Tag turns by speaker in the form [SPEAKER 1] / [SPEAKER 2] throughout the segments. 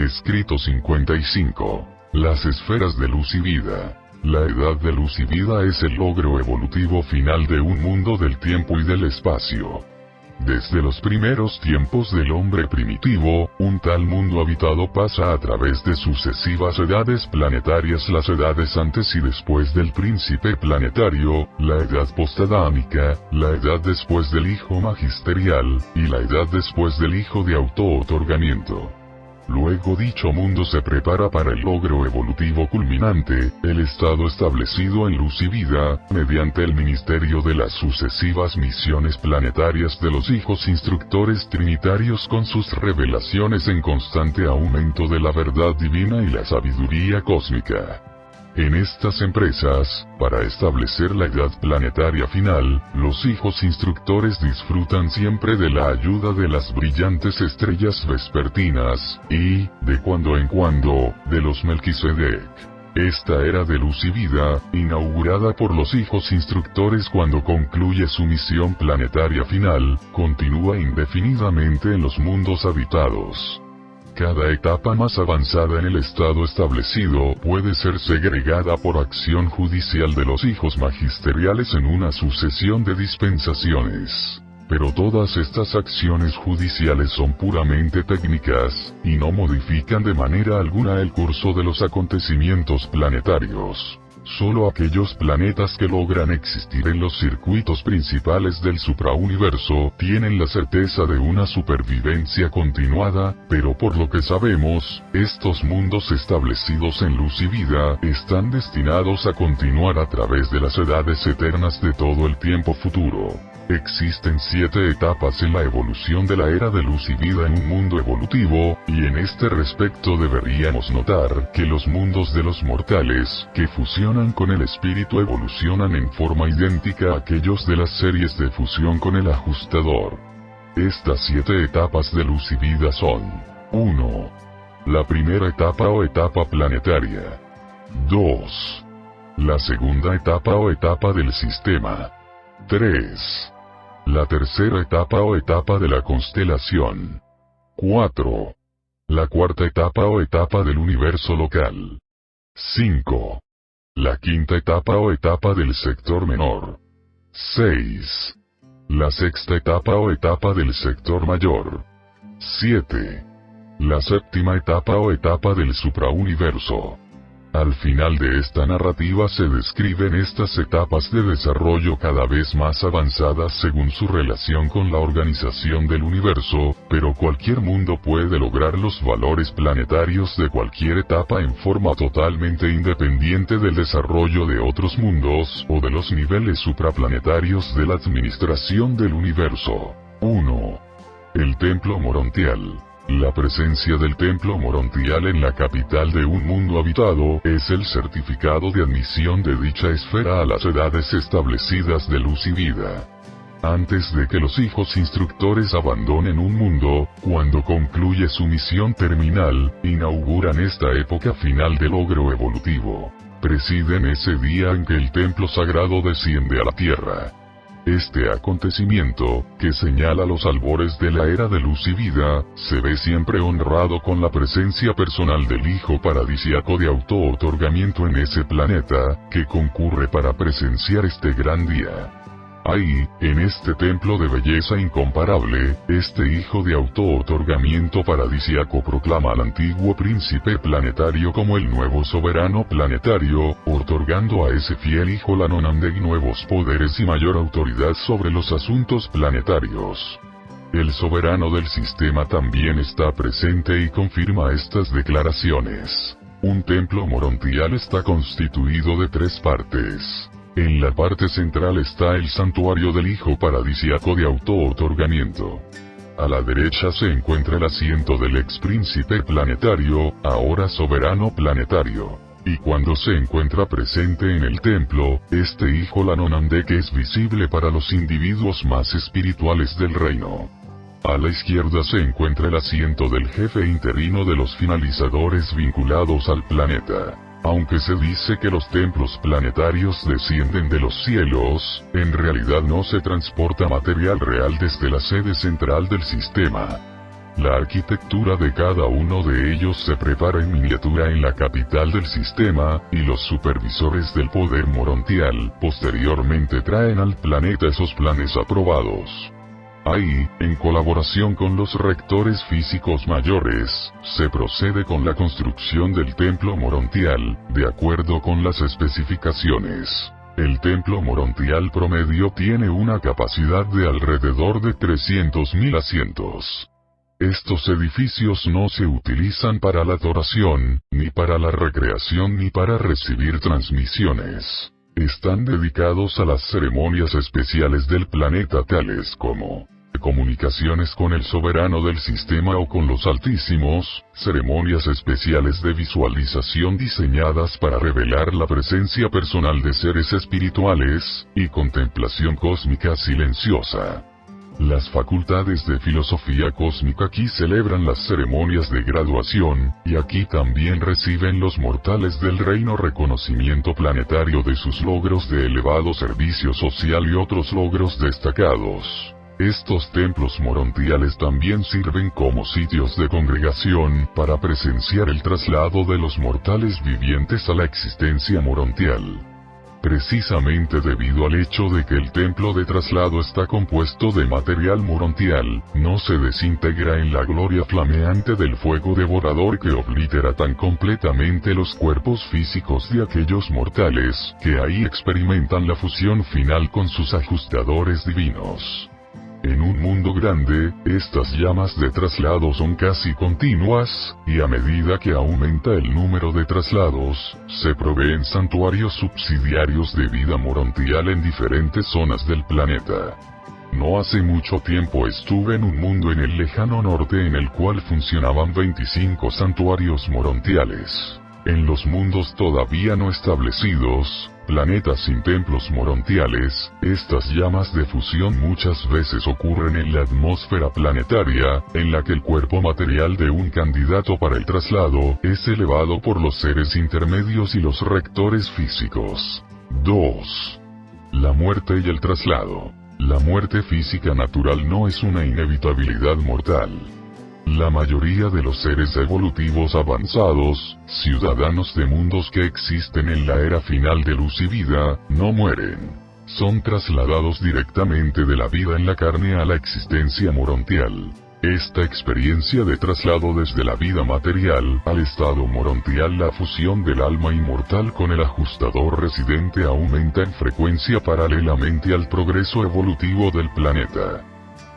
[SPEAKER 1] Escrito 55. Las esferas de luz y vida. La edad de luz y vida es el logro evolutivo final de un mundo del tiempo y del espacio. Desde los primeros tiempos del hombre primitivo, un tal mundo habitado pasa a través de sucesivas edades planetarias, las edades antes y después del príncipe planetario, la edad postadámica, la edad después del hijo magisterial, y la edad después del hijo de auto-otorgamiento. Luego dicho mundo se prepara para el logro evolutivo culminante, el estado establecido en luz y vida, mediante el ministerio de las sucesivas misiones planetarias de los hijos instructores trinitarios con sus revelaciones en constante aumento de la verdad divina y la sabiduría cósmica. En estas empresas, para establecer la edad planetaria final, los hijos instructores disfrutan siempre de la ayuda de las brillantes estrellas vespertinas, y, de cuando en cuando, de los Melquisedec. Esta era de luz y vida, inaugurada por los hijos instructores cuando concluye su misión planetaria final, continúa indefinidamente en los mundos habitados. Cada etapa más avanzada en el estado establecido puede ser segregada por acción judicial de los hijos magisteriales en una sucesión de dispensaciones. Pero todas estas acciones judiciales son puramente técnicas, y no modifican de manera alguna el curso de los acontecimientos planetarios. Solo aquellos planetas que logran existir en los circuitos principales del suprauniverso tienen la certeza de una supervivencia continuada, pero por lo que sabemos, estos mundos establecidos en luz y vida están destinados a continuar a través de las edades eternas de todo el tiempo futuro. Existen 7 etapas en la evolución de la era de luz y vida en un mundo evolutivo, y en este respecto deberíamos notar que los mundos de los mortales, que fusionan con el espíritu evolucionan en forma idéntica a aquellos de las series de fusión con el ajustador. Estas 7 etapas de luz y vida son: 1. La primera etapa o etapa planetaria. 2. La segunda etapa o etapa del sistema. 3. La tercera etapa o etapa de la constelación. 4. La cuarta etapa o etapa del universo local. 5. La quinta etapa o etapa del sector menor. 6. La sexta etapa o etapa del sector mayor. 7. La séptima etapa o etapa del suprauniverso. Al final de esta narrativa se describen estas etapas de desarrollo cada vez más avanzadas según su relación con la organización del universo, pero cualquier mundo puede lograr los valores planetarios de cualquier etapa en forma totalmente independiente del desarrollo de otros mundos o de los niveles supraplanetarios de la administración del universo. 1. El templo morontial. La presencia del templo morontial en la capital de un mundo habitado es el certificado de admisión de dicha esfera a las edades establecidas de luz y vida. Antes de que los hijos instructores abandonen un mundo, cuando concluye su misión terminal, inauguran esta época final de logro evolutivo. Presiden ese día en que el templo sagrado desciende a la tierra. Este acontecimiento, que señala los albores de la era de luz y vida, se ve siempre honrado con la presencia personal del Hijo paradisiaco de auto-otorgamiento en ese planeta, que concurre para presenciar este gran día. Ahí, en este templo de belleza incomparable, este hijo de auto-otorgamiento paradisiaco proclama al antiguo príncipe planetario como el nuevo soberano planetario, otorgando a ese fiel hijo Lanonandeg nuevos poderes y mayor autoridad sobre los asuntos planetarios. El soberano del sistema también está presente y confirma estas declaraciones. Un templo morontial está constituido de 3 partes. En la parte central está el santuario del Hijo paradisiaco de auto-otorgamiento. A la derecha se encuentra el asiento del ex príncipe planetario, ahora soberano planetario. Y cuando se encuentra presente en el templo, este Hijo Lanonandeg es visible para los individuos más espirituales del reino. A la izquierda se encuentra el asiento del jefe interino de los finalizadores vinculados al planeta. Aunque se dice que los templos planetarios descienden de los cielos, en realidad no se transporta material real desde la sede central del sistema. La arquitectura de cada uno de ellos se prepara en miniatura en la capital del sistema, y los supervisores del poder morontial posteriormente traen al planeta esos planes aprobados. Ahí, en colaboración con los rectores físicos mayores, se procede con la construcción del templo morontial, de acuerdo con las especificaciones. El templo morontial promedio tiene una capacidad de alrededor de 300.000 asientos. Estos edificios no se utilizan para la adoración, ni para la recreación ni para recibir transmisiones. Están dedicados a las ceremonias especiales del planeta tales como comunicaciones con el soberano del sistema o con los altísimos, ceremonias especiales de visualización diseñadas para revelar la presencia personal de seres espirituales, y contemplación cósmica silenciosa. Las facultades de filosofía cósmica aquí celebran las ceremonias de graduación, y aquí también reciben los mortales del reino reconocimiento planetario de sus logros de elevado servicio social y otros logros destacados. Estos templos morontiales también sirven como sitios de congregación para presenciar el traslado de los mortales vivientes a la existencia morontial. Precisamente debido al hecho de que el templo de traslado está compuesto de material morontial, no se desintegra en la gloria flameante del fuego devorador que oblitera tan completamente los cuerpos físicos de aquellos mortales, que ahí experimentan la fusión final con sus ajustadores divinos. En un mundo grande, estas llamas de traslado son casi continuas, y a medida que aumenta el número de traslados, se proveen santuarios subsidiarios de vida morontial en diferentes zonas del planeta. No hace mucho tiempo estuve en un mundo en el lejano norte en el cual funcionaban 25 santuarios morontiales. En los mundos todavía no establecidos, planetas sin templos morontiales, estas llamas de fusión muchas veces ocurren en la atmósfera planetaria, en la que el cuerpo material de un candidato para el traslado es elevado por los seres intermedios y los rectores físicos. 2. La muerte y el traslado. La muerte física natural no es una inevitabilidad mortal. La mayoría de los seres evolutivos avanzados, ciudadanos de mundos que existen en la era final de luz y vida, no mueren. Son trasladados directamente de la vida en la carne a la existencia morontial. Esta experiencia de traslado desde la vida material al estado morontial, la fusión del alma inmortal con el ajustador residente aumenta en frecuencia paralelamente al progreso evolutivo del planeta.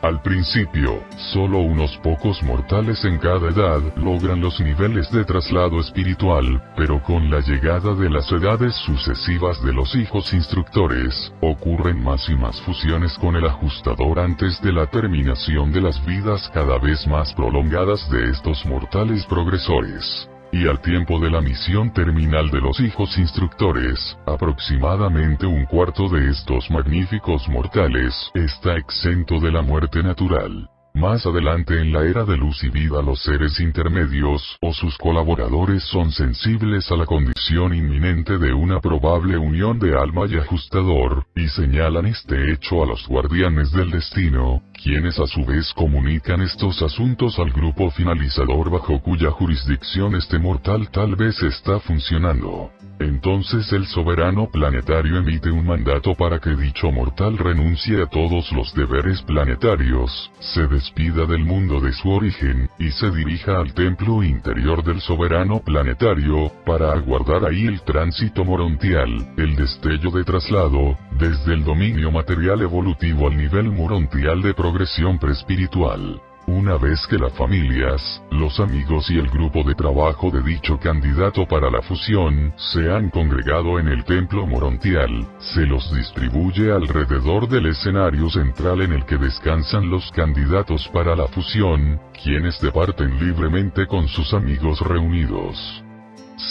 [SPEAKER 1] Al principio, solo unos pocos mortales en cada edad logran los niveles de traslado espiritual, pero con la llegada de las edades sucesivas de los hijos instructores, ocurren más y más fusiones con el ajustador antes de la terminación de las vidas cada vez más prolongadas de estos mortales progresores. Y al tiempo de la misión terminal de los hijos instructores, aproximadamente un cuarto de estos magníficos mortales está exento de la muerte natural. Más adelante en la era de luz y vida los seres intermedios o sus colaboradores son sensibles a la condición inminente de una probable unión de alma y ajustador, y señalan este hecho a los guardianes del destino, quienes a su vez comunican estos asuntos al grupo finalizador bajo cuya jurisdicción este mortal tal vez está funcionando. Entonces el soberano planetario emite un mandato para que dicho mortal renuncie a todos los deberes planetarios, se despida del mundo de su origen, y se dirija al templo interior del soberano planetario, para aguardar ahí el tránsito morontial, el destello de traslado, desde el dominio material evolutivo al nivel morontial de progresión preespiritual. Una vez que las familias, los amigos y el grupo de trabajo de dicho candidato para la fusión se han congregado en el templo morontial, se los distribuye alrededor del escenario central en el que descansan los candidatos para la fusión, quienes departen libremente con sus amigos reunidos.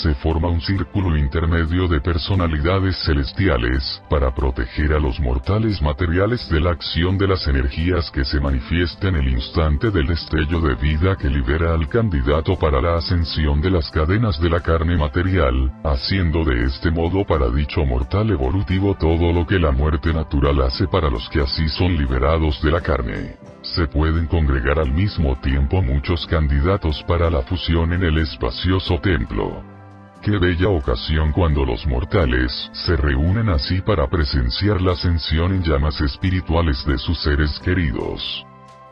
[SPEAKER 1] Se forma un círculo intermedio de personalidades celestiales, para proteger a los mortales materiales de la acción de las energías que se manifiesta en el instante del destello de vida que libera al candidato para la ascensión de las cadenas de la carne material, haciendo de este modo para dicho mortal evolutivo todo lo que la muerte natural hace para los que así son liberados de la carne. se pueden congregar al mismo tiempo muchos candidatos para la fusión en el espacioso templo. Qué bella ocasión cuando los mortales se reúnen así para presenciar la ascensión en llamas espirituales de sus seres queridos.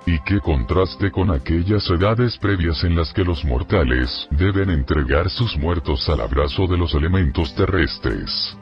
[SPEAKER 1] Y qué contraste con aquellas edades previas en las que los mortales deben entregar sus muertos al abrazo de los elementos terrestres.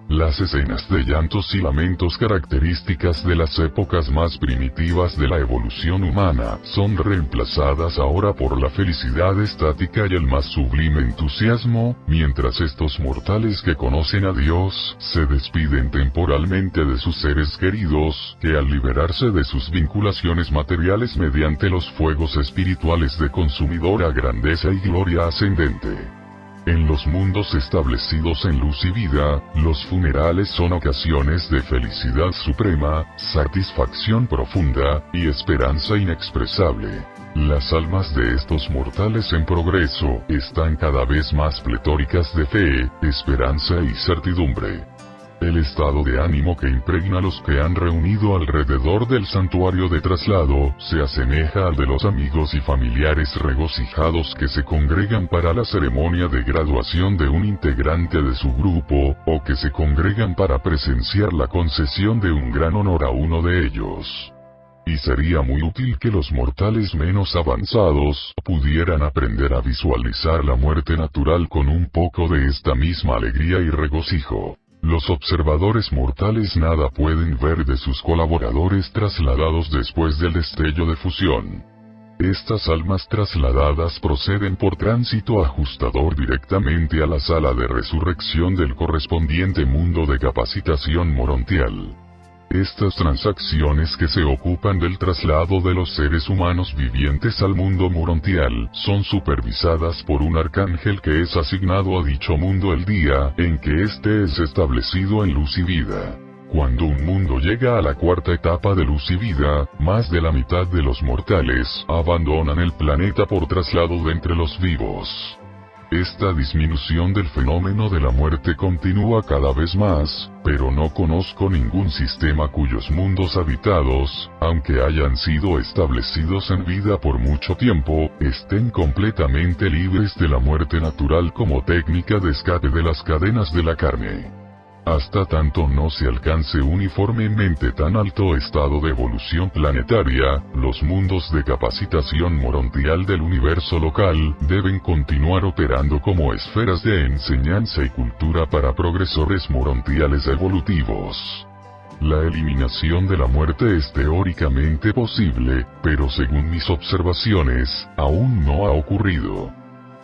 [SPEAKER 1] Las escenas de llantos y lamentos características de las épocas más primitivas de la evolución humana son reemplazadas ahora por la felicidad estática y el más sublime entusiasmo, mientras estos mortales que conocen a Dios se despiden temporalmente de sus seres queridos, que al liberarse de sus vinculaciones materiales mediante los fuegos espirituales de consumidora grandeza y gloria ascendente. En los mundos establecidos en luz y vida, los funerales son ocasiones de felicidad suprema, satisfacción profunda, y esperanza inexpresable. Las almas de estos mortales en progreso están cada vez más pletóricas de fe, esperanza y certidumbre. El estado de ánimo que impregna a los que han reunido alrededor del santuario de traslado, se asemeja al de los amigos y familiares regocijados que se congregan para la ceremonia de graduación de un integrante de su grupo, o que se congregan para presenciar la concesión de un gran honor a uno de ellos. Y sería muy útil que los mortales menos avanzados pudieran aprender a visualizar la muerte natural con un poco de esta misma alegría y regocijo. Los observadores mortales nada pueden ver de sus colaboradores trasladados después del destello de fusión. Estas almas trasladadas proceden por tránsito ajustador directamente a la sala de resurrección del correspondiente mundo de capacitación morontial. Estas transacciones que se ocupan del traslado de los seres humanos vivientes al mundo morontial son supervisadas por un arcángel que es asignado a dicho mundo el día en que éste es establecido en luz y vida. Cuando un mundo llega a la cuarta etapa de luz y vida, más de la mitad de los mortales abandonan el planeta por traslado de entre los vivos. Esta disminución del fenómeno de la muerte continúa cada vez más, pero no conozco ningún sistema cuyos mundos habitados, aunque hayan sido establecidos en vida por mucho tiempo, estén completamente libres de la muerte natural como técnica de escape de las cadenas de la carne. Hasta tanto no se alcance uniformemente tan alto estado de evolución planetaria, los mundos de capacitación morontial del universo local deben continuar operando como esferas de enseñanza y cultura para progresores morontiales evolutivos. La eliminación de la muerte es teóricamente posible, pero según mis observaciones, aún no ha ocurrido.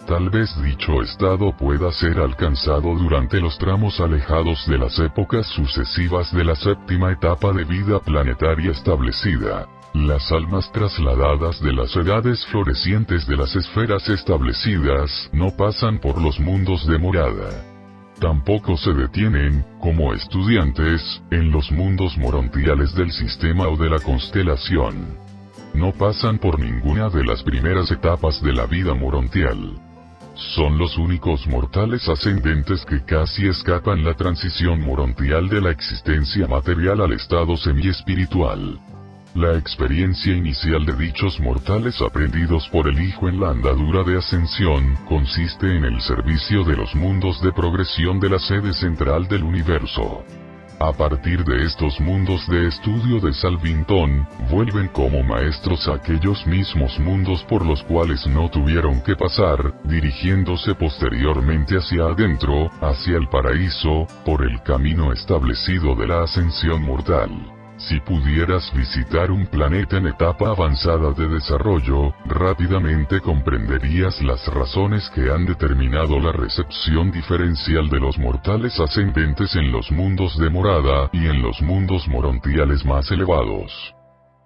[SPEAKER 1] Tal vez dicho estado pueda ser alcanzado durante los tramos alejados de las épocas sucesivas de la séptima etapa de vida planetaria establecida. Las almas trasladadas de las edades florecientes de las esferas establecidas no pasan por los mundos de morada. Tampoco se detienen, como estudiantes, en los mundos morontiales del sistema o de la constelación. No pasan por ninguna de las primeras etapas de la vida morontial. Son los únicos mortales ascendentes que casi escapan la transición morontial de la existencia material al estado semi-espiritual. La experiencia inicial de dichos mortales aprendidos por el Hijo en la andadura de ascensión consiste en el servicio de los mundos de progresión de la sede central del universo. A partir de estos mundos de estudio de Salvington, vuelven como maestros a aquellos mismos mundos por los cuales no tuvieron que pasar, dirigiéndose posteriormente hacia adentro, hacia el paraíso, por el camino establecido de la ascensión mortal. Si pudieras visitar un planeta en etapa avanzada de desarrollo, rápidamente comprenderías las razones que han determinado la recepción diferencial de los mortales ascendentes en los mundos de morada y en los mundos morontiales más elevados.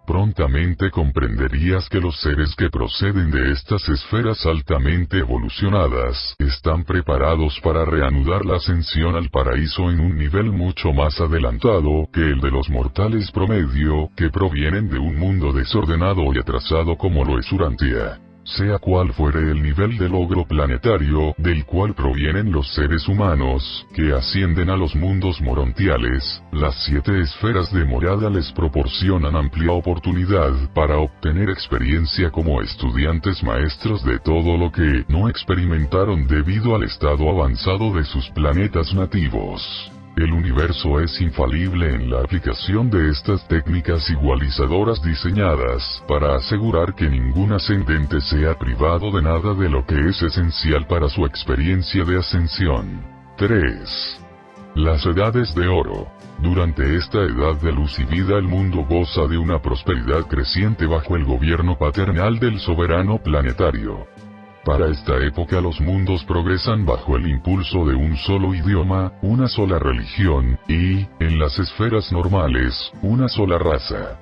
[SPEAKER 1] Prontamente comprenderías que los seres que proceden de estas esferas altamente evolucionadas están preparados para reanudar la ascensión al paraíso en un nivel mucho más adelantado que el de los mortales promedio que provienen de un mundo desordenado y atrasado como lo es Urantia. Sea cual fuere el nivel de logro planetario del cual provienen los seres humanos, que ascienden a los mundos morontiales, las 7 esferas de morada les proporcionan amplia oportunidad para obtener experiencia como estudiantes maestros de todo lo que no experimentaron debido al estado avanzado de sus planetas nativos. El universo es infalible en la aplicación de estas técnicas igualizadoras diseñadas para asegurar que ningún ascendente sea privado de nada de lo que es esencial para su experiencia de ascensión. 3. Las edades de oro. Durante esta edad de luz y vida el mundo goza de una prosperidad creciente bajo el gobierno paternal del soberano planetario. Para esta época los mundos progresan bajo el impulso de un solo idioma, una sola religión, y, en las esferas normales, una sola raza.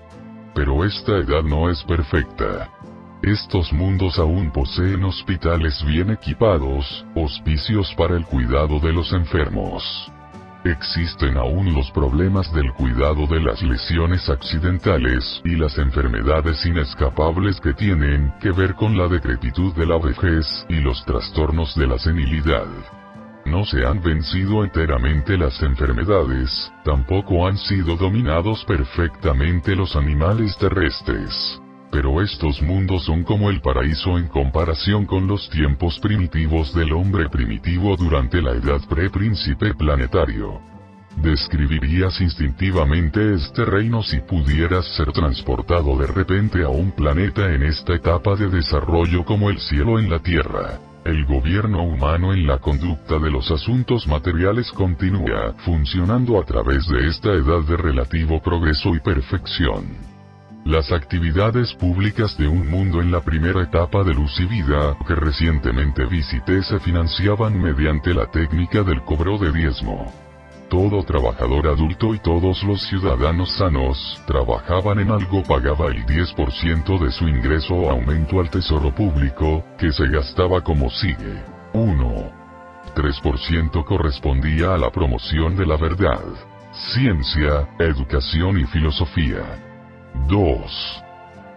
[SPEAKER 1] Pero esta edad no es perfecta. Estos mundos aún poseen hospitales bien equipados, hospicios para el cuidado de los enfermos. Existen aún los problemas del cuidado de las lesiones accidentales y las enfermedades inescapables que tienen que ver con la decrepitud de la vejez y los trastornos de la senilidad. No se han vencido enteramente las enfermedades, tampoco han sido dominados perfectamente los animales terrestres. Pero estos mundos son como el paraíso en comparación con los tiempos primitivos del hombre primitivo durante la edad prepríncipe planetario. Describirías instintivamente este reino si pudieras ser transportado de repente a un planeta en esta etapa de desarrollo como el cielo en la tierra. El gobierno humano en la conducta de los asuntos materiales continúa funcionando a través de esta edad de relativo progreso y perfección. Las actividades públicas de un mundo en la primera etapa de luz y vida que recientemente visité se financiaban mediante la técnica del cobro de diezmo. Todo trabajador adulto y todos los ciudadanos sanos trabajaban en algo pagaba el 10% de su ingreso o aumento al tesoro público, que se gastaba como sigue. 1. 3% correspondía a la promoción de la verdad, ciencia, educación y filosofía. 2.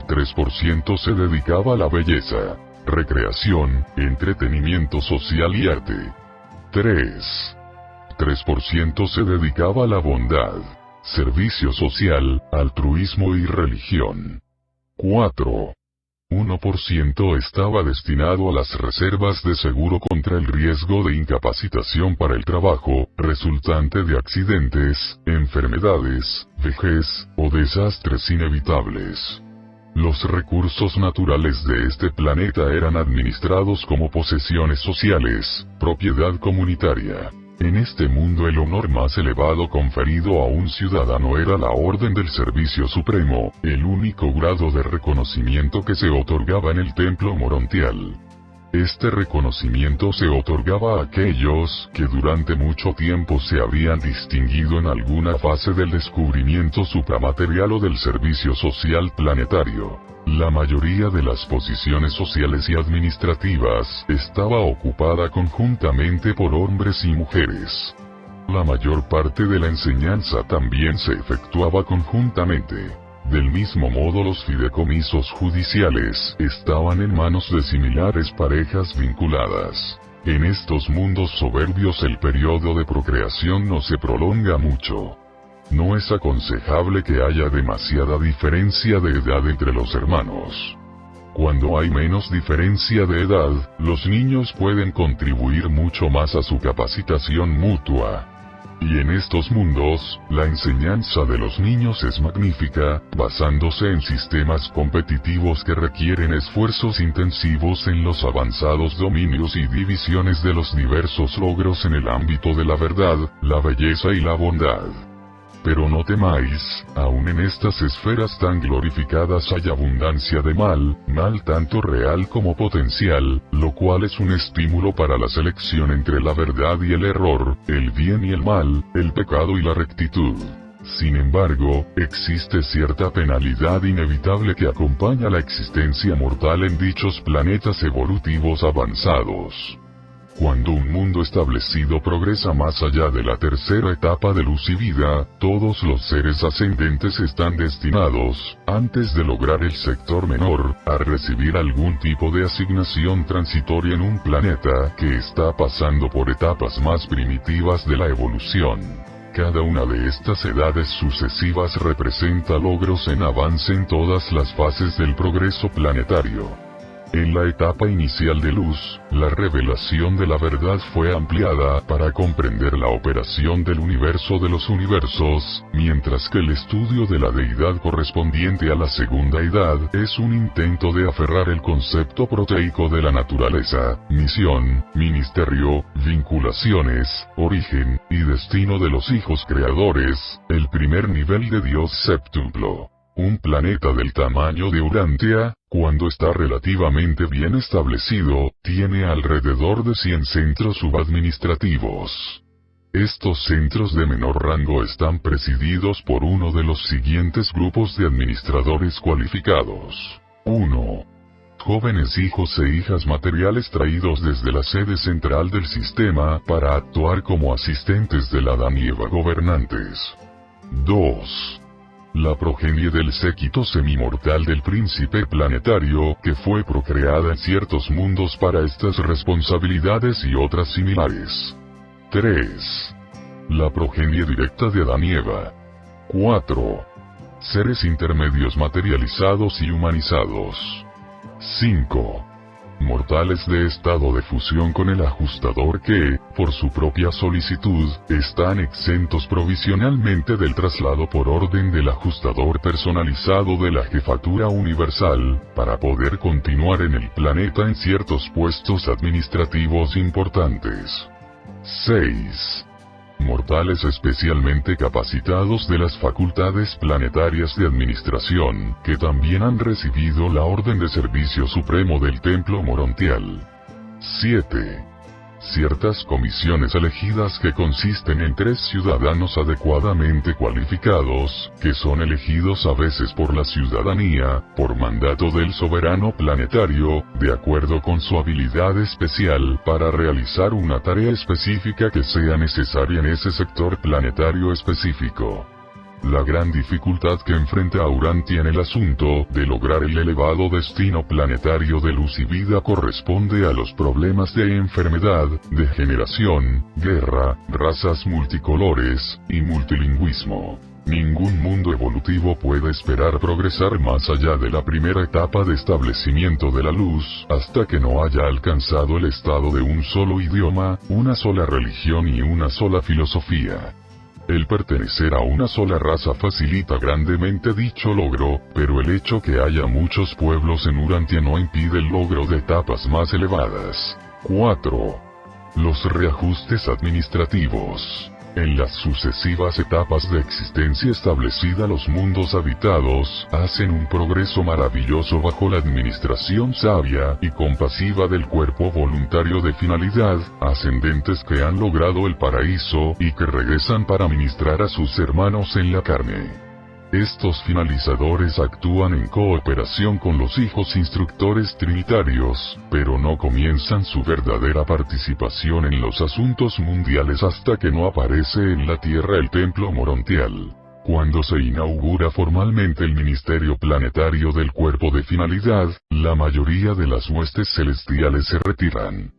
[SPEAKER 1] 3% se dedicaba a la belleza, recreación, entretenimiento social y arte. 3. 3% se dedicaba a la bondad, servicio social, altruismo y religión. 4. 1% estaba destinado a las reservas de seguro contra el riesgo de incapacitación para el trabajo, resultante de accidentes, enfermedades, vejez, o desastres inevitables. Los recursos naturales de este planeta eran administrados como posesiones sociales, propiedad comunitaria. En este mundo el honor más elevado conferido a un ciudadano era la Orden del Servicio Supremo, el único grado de reconocimiento que se otorgaba en el templo morontial. Este reconocimiento se otorgaba a aquellos que durante mucho tiempo se habían distinguido en alguna fase del descubrimiento supramaterial o del servicio social planetario. La mayoría de las posiciones sociales y administrativas estaba ocupada conjuntamente por hombres y mujeres. La mayor parte de la enseñanza también se efectuaba conjuntamente. Del mismo modo los fideicomisos judiciales estaban en manos de similares parejas vinculadas. En estos mundos soberbios el periodo de procreación no se prolonga mucho. No es aconsejable que haya demasiada diferencia de edad entre los hermanos. Cuando hay menos diferencia de edad, los niños pueden contribuir mucho más a su capacitación mutua. Y en estos mundos, la enseñanza de los niños es magnífica, basándose en sistemas competitivos que requieren esfuerzos intensivos en los avanzados dominios y divisiones de los diversos logros en el ámbito de la verdad, la belleza y la bondad. Pero no temáis, aun en estas esferas tan glorificadas hay abundancia de mal tanto real como potencial, lo cual es un estímulo para la selección entre la verdad y el error, el bien y el mal, el pecado y la rectitud. Sin embargo, existe cierta penalidad inevitable que acompaña la existencia mortal en dichos planetas evolutivos avanzados. Cuando un mundo establecido progresa más allá de la tercera etapa de luz y vida, todos los seres ascendentes están destinados, antes de lograr el sector menor, a recibir algún tipo de asignación transitoria en un planeta que está pasando por etapas más primitivas de la evolución. Cada una de estas edades sucesivas representa logros en avance en todas las fases del progreso planetario. En la etapa inicial de luz, la revelación de la verdad fue ampliada para comprender la operación del universo de los universos, mientras que el estudio de la deidad correspondiente a la segunda edad es un intento de aferrar el concepto proteico de la naturaleza, misión, ministerio, vinculaciones, origen y destino de los hijos creadores, el primer nivel de Dios séptuplo. Un planeta del tamaño de Urantia, cuando está relativamente bien establecido, tiene alrededor de 100 centros subadministrativos. Estos centros de menor rango están presididos por uno de los siguientes grupos de administradores cualificados. 1. Jóvenes hijos e hijas materiales traídos desde la sede central del sistema para actuar como asistentes de la Adán y Eva gobernantes. 2. La progenie del séquito semimortal del príncipe planetario que fue procreada en ciertos mundos para estas responsabilidades y otras similares. 3. La progenie directa de Adán y Eva. 4. Seres intermedios materializados y humanizados. 5. Mortales de estado de fusión con el ajustador que, por su propia solicitud, están exentos provisionalmente del traslado por orden del ajustador personalizado de la jefatura universal, para poder continuar en el planeta en ciertos puestos administrativos importantes. 6. Mortales especialmente capacitados de las facultades planetarias de administración, que también han recibido la Orden de Servicio Supremo del Templo Morontial. 7. Ciertas comisiones elegidas que consisten en 3 ciudadanos adecuadamente cualificados, que son elegidos a veces por la ciudadanía, por mandato del soberano planetario, de acuerdo con su habilidad especial para realizar una tarea específica que sea necesaria en ese sector planetario específico. La gran dificultad que enfrenta Urantia en el asunto de lograr el elevado destino planetario de luz y vida corresponde a los problemas de enfermedad, degeneración, guerra, razas multicolores, y multilingüismo. Ningún mundo evolutivo puede esperar progresar más allá de la primera etapa de establecimiento de la luz, hasta que no haya alcanzado el estado de un solo idioma, una sola religión y una sola filosofía. El pertenecer a una sola raza facilita grandemente dicho logro, pero el hecho que haya muchos pueblos en Urantia no impide el logro de etapas más elevadas. 4. Los reajustes administrativos. En las sucesivas etapas de existencia establecida, los mundos habitados hacen un progreso maravilloso bajo la administración sabia y compasiva del cuerpo voluntario de finalidad, ascendentes que han logrado el paraíso y que regresan para ministrar a sus hermanos en la carne. Estos finalizadores actúan en cooperación con los hijos instructores trinitarios, pero no comienzan su verdadera participación en los asuntos mundiales hasta que no aparece en la Tierra el templo morontial. Cuando se inaugura formalmente el ministerio planetario del cuerpo de finalidad, la mayoría de las huestes celestiales se retiran.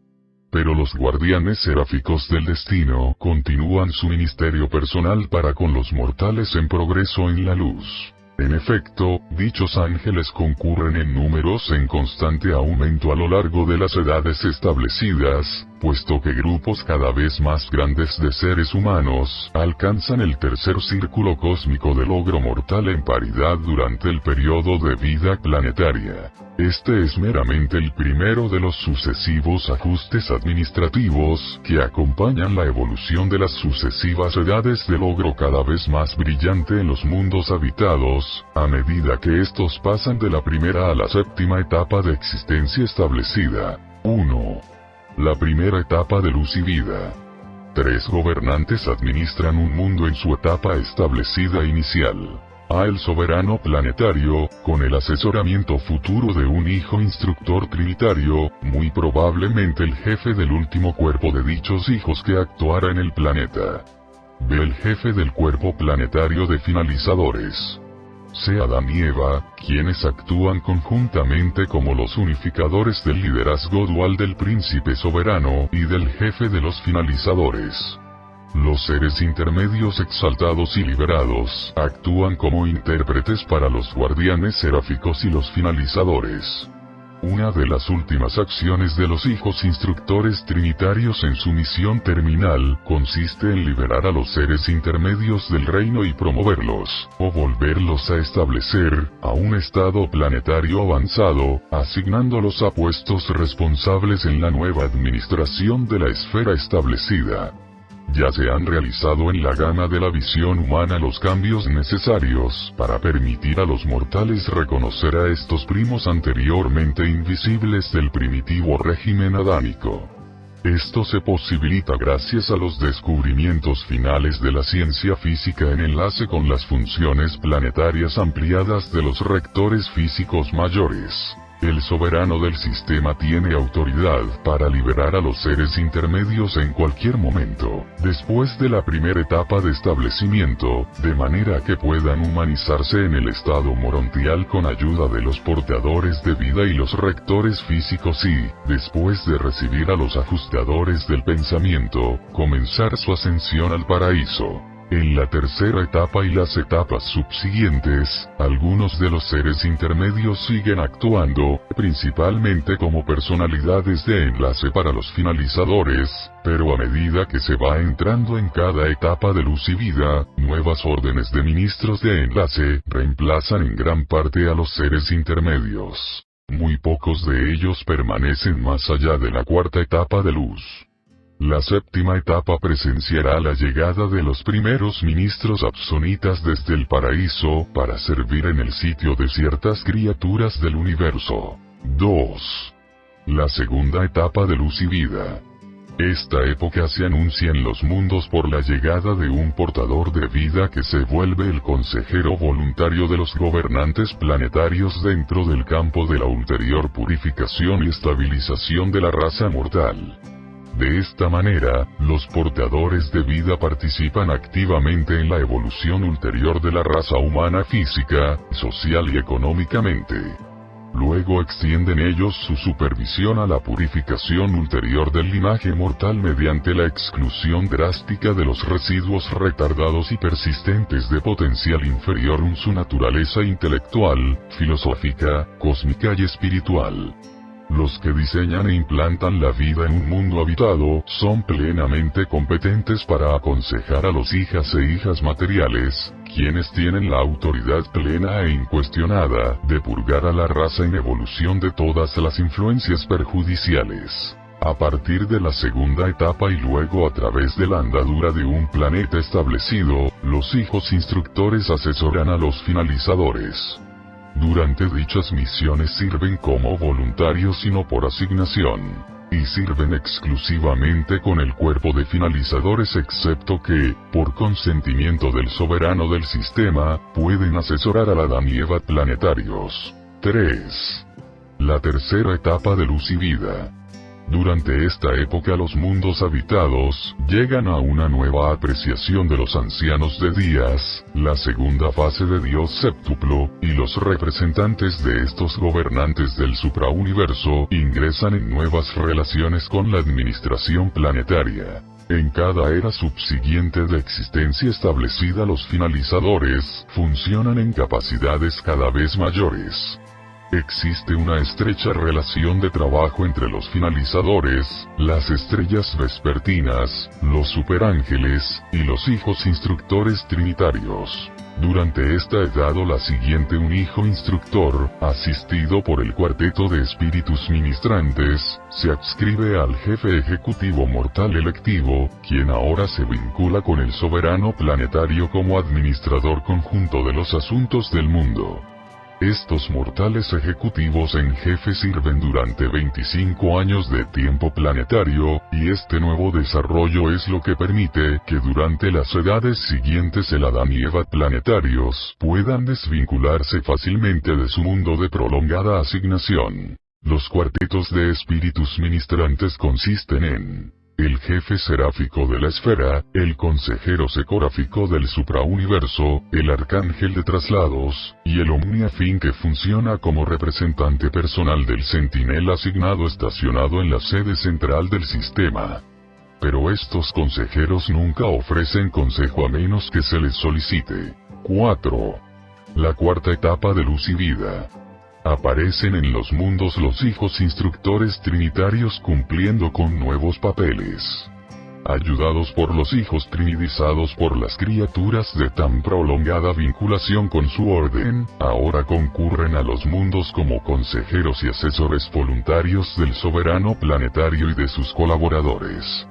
[SPEAKER 1] Pero los guardianes seráficos del destino continúan su ministerio personal para con los mortales en progreso en la luz. En efecto, dichos ángeles concurren en números en constante aumento a lo largo de las edades establecidas, puesto que grupos cada vez más grandes de seres humanos alcanzan el tercer círculo cósmico de logro mortal en paridad durante el periodo de vida planetaria. Este es meramente el primero de los sucesivos ajustes administrativos que acompañan la evolución de las sucesivas edades de logro cada vez más brillante en los mundos habitados, a medida que estos pasan de la primera a la séptima etapa de existencia establecida. 1. La primera etapa de luz y vida. 3 gobernantes administran un mundo en su etapa establecida inicial. A el soberano planetario, con el asesoramiento futuro de un hijo instructor trinitario, muy probablemente el jefe del último cuerpo de dichos hijos que actuara en el planeta. B. El jefe del cuerpo planetario de finalizadores. C. Adán y Eva, quienes actúan conjuntamente como los unificadores del liderazgo dual del príncipe soberano y del jefe de los finalizadores. Los seres intermedios exaltados y liberados actúan como intérpretes para los guardianes seráficos y los finalizadores. Una de las últimas acciones de los hijos instructores trinitarios en su misión terminal consiste en liberar a los seres intermedios del reino y promoverlos, o volverlos a establecer, a un estado planetario avanzado, asignándolos a puestos responsables en la nueva administración de la esfera establecida. Ya se han realizado en la gama de la visión humana los cambios necesarios para permitir a los mortales reconocer a estos primos anteriormente invisibles del primitivo régimen adámico. Esto se posibilita gracias a los descubrimientos finales de la ciencia física en enlace con las funciones planetarias ampliadas de los rectores físicos mayores. El soberano del sistema tiene autoridad para liberar a los seres intermedios en cualquier momento, después de la primera etapa de establecimiento, de manera que puedan humanizarse en el estado morontial con ayuda de los portadores de vida y los rectores físicos y, después de recibir a los ajustadores del pensamiento, comenzar su ascensión al paraíso. En la tercera etapa y las etapas subsiguientes, algunos de los seres intermedios siguen actuando, principalmente como personalidades de enlace para los finalizadores, pero a medida que se va entrando en cada etapa de luz y vida, nuevas órdenes de ministros de enlace reemplazan en gran parte a los seres intermedios. Muy pocos de ellos permanecen más allá de la cuarta etapa de luz. La séptima etapa presenciará la llegada de los primeros ministros absonitas desde el paraíso para servir en el sitio de ciertas criaturas del universo. 2. La segunda etapa de luz y vida. Esta época se anuncia en los mundos por la llegada de un portador de vida que se vuelve el consejero voluntario de los gobernantes planetarios dentro del campo de la ulterior purificación y estabilización de la raza mortal. De esta manera, los portadores de vida participan activamente en la evolución ulterior de la raza humana física, social y económicamente. Luego extienden ellos su supervisión a la purificación ulterior del linaje mortal mediante la exclusión drástica de los residuos retardados y persistentes de potencial inferior en su naturaleza intelectual, filosófica, cósmica y espiritual. Los que diseñan e implantan la vida en un mundo habitado son plenamente competentes para aconsejar a los hijas e hijas materiales, quienes tienen la autoridad plena e incuestionada de purgar a la raza en evolución de todas las influencias perjudiciales. A partir de la segunda etapa y luego a través de la andadura de un planeta establecido, los hijos instructores asesoran a los finalizadores. Durante dichas misiones sirven como voluntarios y no por asignación, y sirven exclusivamente con el cuerpo de finalizadores excepto que, por consentimiento del soberano del sistema, pueden asesorar a la Adán y Eva planetarios. 3. La tercera etapa de luz y vida. Durante esta época los mundos habitados llegan a una nueva apreciación de los ancianos de días, la segunda fase de Dios séptuplo, y los representantes de estos gobernantes del suprauniverso ingresan en nuevas relaciones con la administración planetaria. En cada era subsiguiente de existencia establecida los finalizadores funcionan en capacidades cada vez mayores. Existe una estrecha relación de trabajo entre los finalizadores, las estrellas vespertinas, los superángeles, y los hijos instructores trinitarios. Durante esta edad o la siguiente un hijo instructor, asistido por el cuarteto de espíritus ministrantes, se adscribe al jefe ejecutivo mortal electivo, quien ahora se vincula con el soberano planetario como administrador conjunto de los asuntos del mundo. Estos mortales ejecutivos en jefe sirven durante 25 años de tiempo planetario, y este nuevo desarrollo es lo que permite que durante las edades siguientes el Adán y Eva planetarios puedan desvincularse fácilmente de su mundo de prolongada asignación. Los cuartetos de espíritus ministrantes consisten en el jefe seráfico de la esfera, el consejero secoráfico del suprauniverso, el arcángel de traslados, y el omniafín que funciona como representante personal del centinela asignado estacionado en la sede central del sistema. Pero estos consejeros nunca ofrecen consejo a menos que se les solicite. 4. La cuarta etapa de luz y vida. Aparecen en los mundos los hijos instructores trinitarios cumpliendo con nuevos papeles. Ayudados por los hijos trinidizados por las criaturas de tan prolongada vinculación con su orden, ahora concurren a los mundos como consejeros y asesores voluntarios del soberano planetario y de sus colaboradores.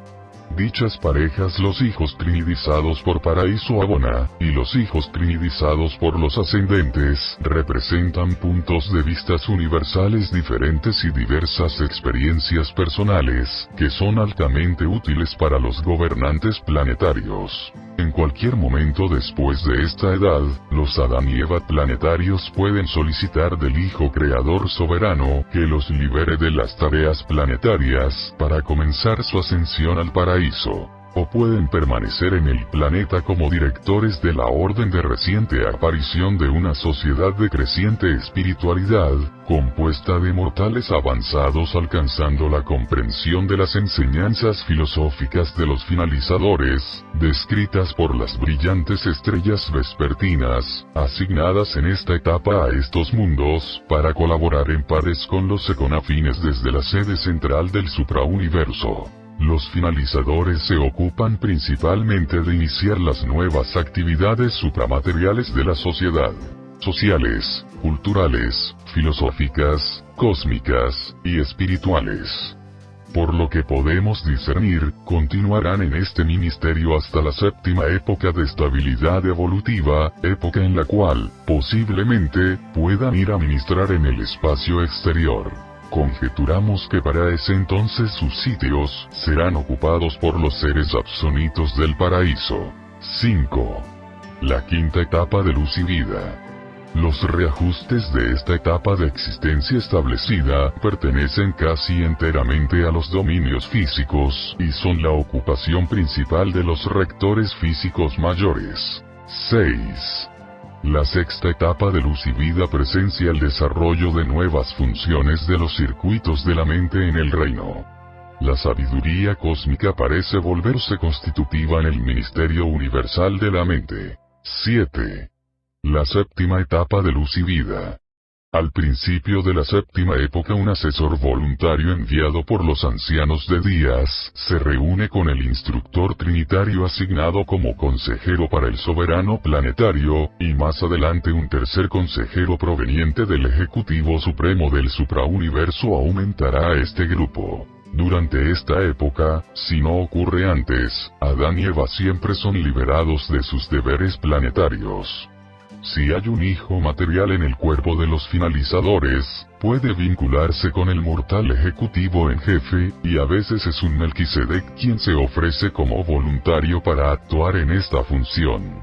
[SPEAKER 1] Dichas parejas, los hijos trinidizados por Paraíso Abona, y los hijos trinidizados por los ascendentes, representan puntos de vistas universales diferentes y diversas experiencias personales, que son altamente útiles para los gobernantes planetarios. En cualquier momento después de esta edad, los Adán y Eva planetarios pueden solicitar del Hijo Creador Soberano que los libere de las tareas planetarias para comenzar su ascensión al paraíso. O pueden permanecer en el planeta como directores de la orden de reciente aparición de una sociedad de creciente espiritualidad, compuesta de mortales avanzados alcanzando la comprensión de las enseñanzas filosóficas de los finalizadores, descritas por las brillantes estrellas vespertinas, asignadas en esta etapa a estos mundos, para colaborar en pares con los econafines desde la sede central del suprauniverso. Los finalizadores se ocupan principalmente de iniciar las nuevas actividades supramateriales de la sociedad, sociales, culturales, filosóficas, cósmicas, y espirituales. Por lo que podemos discernir, continuarán en este ministerio hasta la séptima época de estabilidad evolutiva, época en la cual, posiblemente, puedan ir a ministrar en el espacio exterior. Conjeturamos que para ese entonces sus sitios serán ocupados por los seres absonitos del paraíso. 5. La quinta etapa de luz y vida. Los reajustes de esta etapa de existencia establecida pertenecen casi enteramente a los dominios físicos y son la ocupación principal de los rectores físicos mayores. 6. La sexta etapa de luz y vida presencia el desarrollo de nuevas funciones de los circuitos de la mente en el reino. La sabiduría cósmica parece volverse constitutiva en el ministerio universal de la mente. 7. La séptima etapa de luz y vida. Al principio de la séptima época, un asesor voluntario enviado por los ancianos de días se reúne con el instructor trinitario asignado como consejero para el soberano planetario, y más adelante un tercer consejero proveniente del Ejecutivo Supremo del suprauniverso aumentará a este grupo. Durante esta época, si no ocurre antes, Adán y Eva siempre son liberados de sus deberes planetarios. Si hay un hijo material en el cuerpo de los finalizadores, puede vincularse con el mortal ejecutivo en jefe, y a veces es un Melquisedec quien se ofrece como voluntario para actuar en esta función.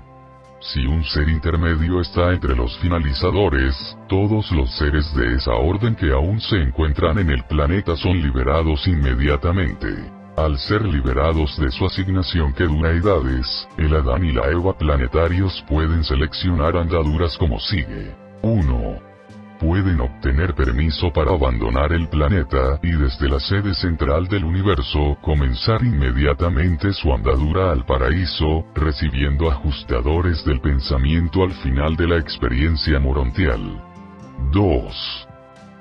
[SPEAKER 1] Si un ser intermedio está entre los finalizadores, todos los seres de esa orden que aún se encuentran en el planeta son liberados inmediatamente. Al ser liberados de su asignación que dura edades, el Adán y la Eva planetarios pueden seleccionar andaduras como sigue. 1. Pueden obtener permiso para abandonar el planeta y desde la sede central del universo comenzar inmediatamente su andadura al paraíso, recibiendo ajustadores del pensamiento al final de la experiencia morontial. 2.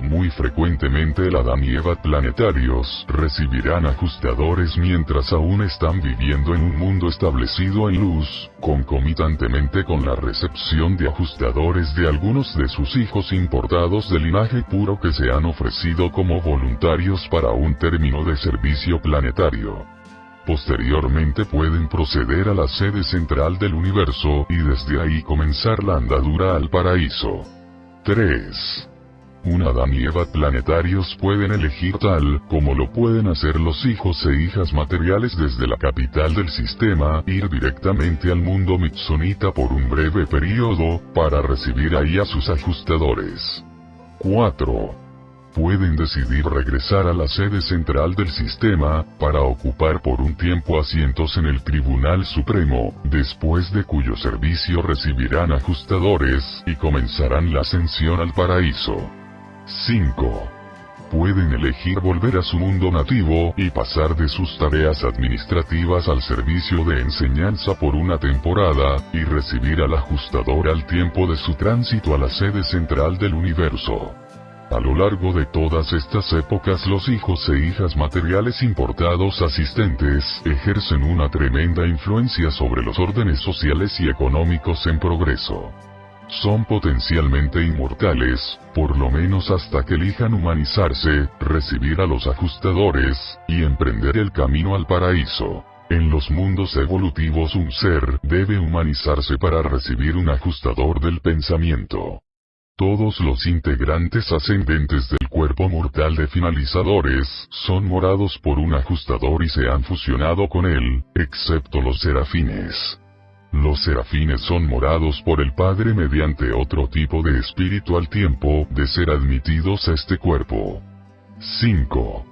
[SPEAKER 1] Muy frecuentemente el Adán y Eva planetarios recibirán ajustadores mientras aún están viviendo en un mundo establecido en luz, concomitantemente con la recepción de ajustadores de algunos de sus hijos importados de linaje puro que se han ofrecido como voluntarios para un término de servicio planetario. Posteriormente pueden proceder a la sede central del universo y desde ahí comenzar la andadura al paraíso. 3. Un Adán y Eva planetarios pueden elegir tal, como lo pueden hacer los hijos e hijas materiales desde la capital del sistema, ir directamente al mundo Mitsonita por un breve periodo, para recibir ahí a sus ajustadores. 4. Pueden decidir regresar a la sede central del sistema, para ocupar por un tiempo asientos en el Tribunal Supremo, después de cuyo servicio recibirán ajustadores, y comenzarán la ascensión al paraíso. 5. Pueden elegir volver a su mundo nativo, y pasar de sus tareas administrativas al servicio de enseñanza por una temporada, y recibir al ajustador al tiempo de su tránsito a la sede central del universo. A lo largo de todas estas épocas los hijos e hijas materiales importados asistentes ejercen una tremenda influencia sobre los órdenes sociales y económicos en progreso. Son potencialmente inmortales, por lo menos hasta que elijan humanizarse, recibir a los ajustadores, y emprender el camino al paraíso. En los mundos evolutivos un ser debe humanizarse para recibir un ajustador del pensamiento. Todos los integrantes ascendentes del cuerpo mortal de finalizadores son morados por un ajustador y se han fusionado con él, excepto los serafines. Los serafines son morados por el Padre mediante otro tipo de espíritu al tiempo de ser admitidos a este cuerpo. 5.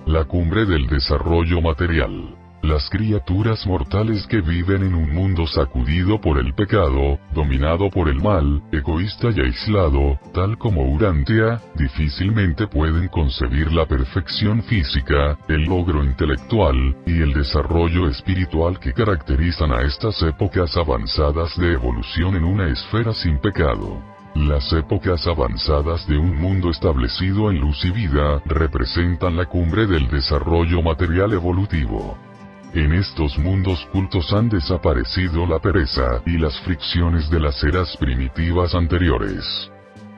[SPEAKER 1] La cumbre del desarrollo material. Las criaturas mortales que viven en un mundo sacudido por el pecado, dominado por el mal, egoísta y aislado, tal como Urantia, difícilmente pueden concebir la perfección física, el logro intelectual, y el desarrollo espiritual que caracterizan a estas épocas avanzadas de evolución en una esfera sin pecado. Las épocas avanzadas de un mundo establecido en luz y vida representan la cumbre del desarrollo material evolutivo. En estos mundos cultos han desaparecido la pereza y las fricciones de las eras primitivas anteriores.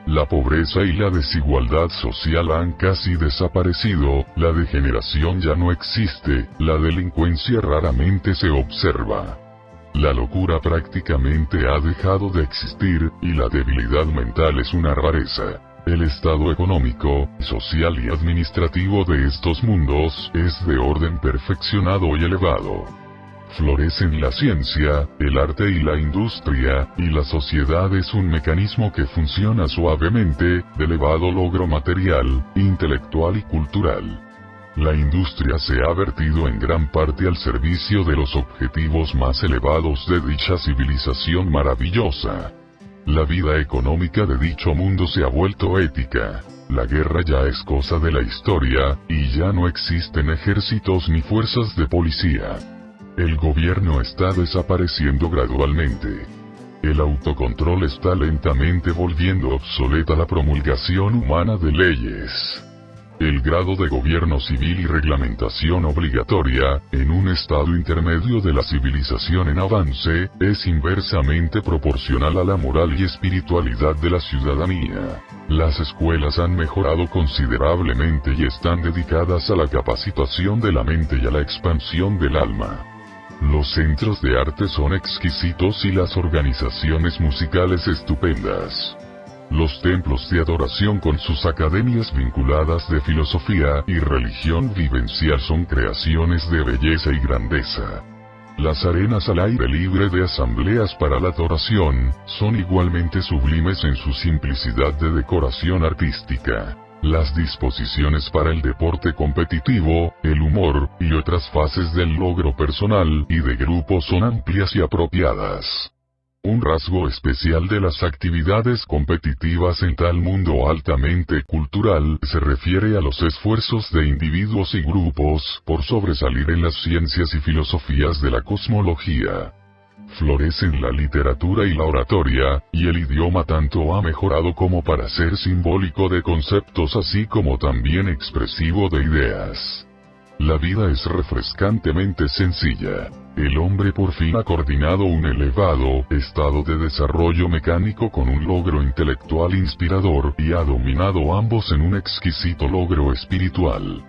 [SPEAKER 1] La pobreza y la desigualdad social han casi desaparecido, la degeneración ya no existe, la delincuencia raramente se observa. La locura prácticamente ha dejado de existir, y la debilidad mental es una rareza. El estado económico, social y administrativo de estos mundos es de orden perfeccionado y elevado. Florecen la ciencia, el arte y la industria, y la sociedad es un mecanismo que funciona suavemente, de elevado logro material, intelectual y cultural. La industria se ha vertido en gran parte al servicio de los objetivos más elevados de dicha civilización maravillosa. La vida económica de dicho mundo se ha vuelto ética. La guerra ya es cosa de la historia, y ya no existen ejércitos ni fuerzas de policía. El gobierno está desapareciendo gradualmente. El autocontrol está lentamente volviendo obsoleta la promulgación humana de leyes. El grado de gobierno civil y reglamentación obligatoria, en un estado intermedio de la civilización en avance, es inversamente proporcional a la moral y espiritualidad de la ciudadanía. Las escuelas han mejorado considerablemente y están dedicadas a la capacitación de la mente y a la expansión del alma. Los centros de arte son exquisitos y las organizaciones musicales estupendas. Los templos de adoración con sus academias vinculadas de filosofía y religión vivencial son creaciones de belleza y grandeza. Las arenas al aire libre de asambleas para la adoración son igualmente sublimes en su simplicidad de decoración artística. Las disposiciones para el deporte competitivo, el humor, y otras fases del logro personal y de grupo son amplias y apropiadas. Un rasgo especial de las actividades competitivas en tal mundo altamente cultural se refiere a los esfuerzos de individuos y grupos por sobresalir en las ciencias y filosofías de la cosmología. Florecen la literatura y la oratoria, y el idioma tanto ha mejorado como para ser simbólico de conceptos así como también expresivo de ideas. La vida es refrescantemente sencilla. El hombre por fin ha coordinado un elevado estado de desarrollo mecánico con un logro intelectual inspirador y ha dominado ambos en un exquisito logro espiritual.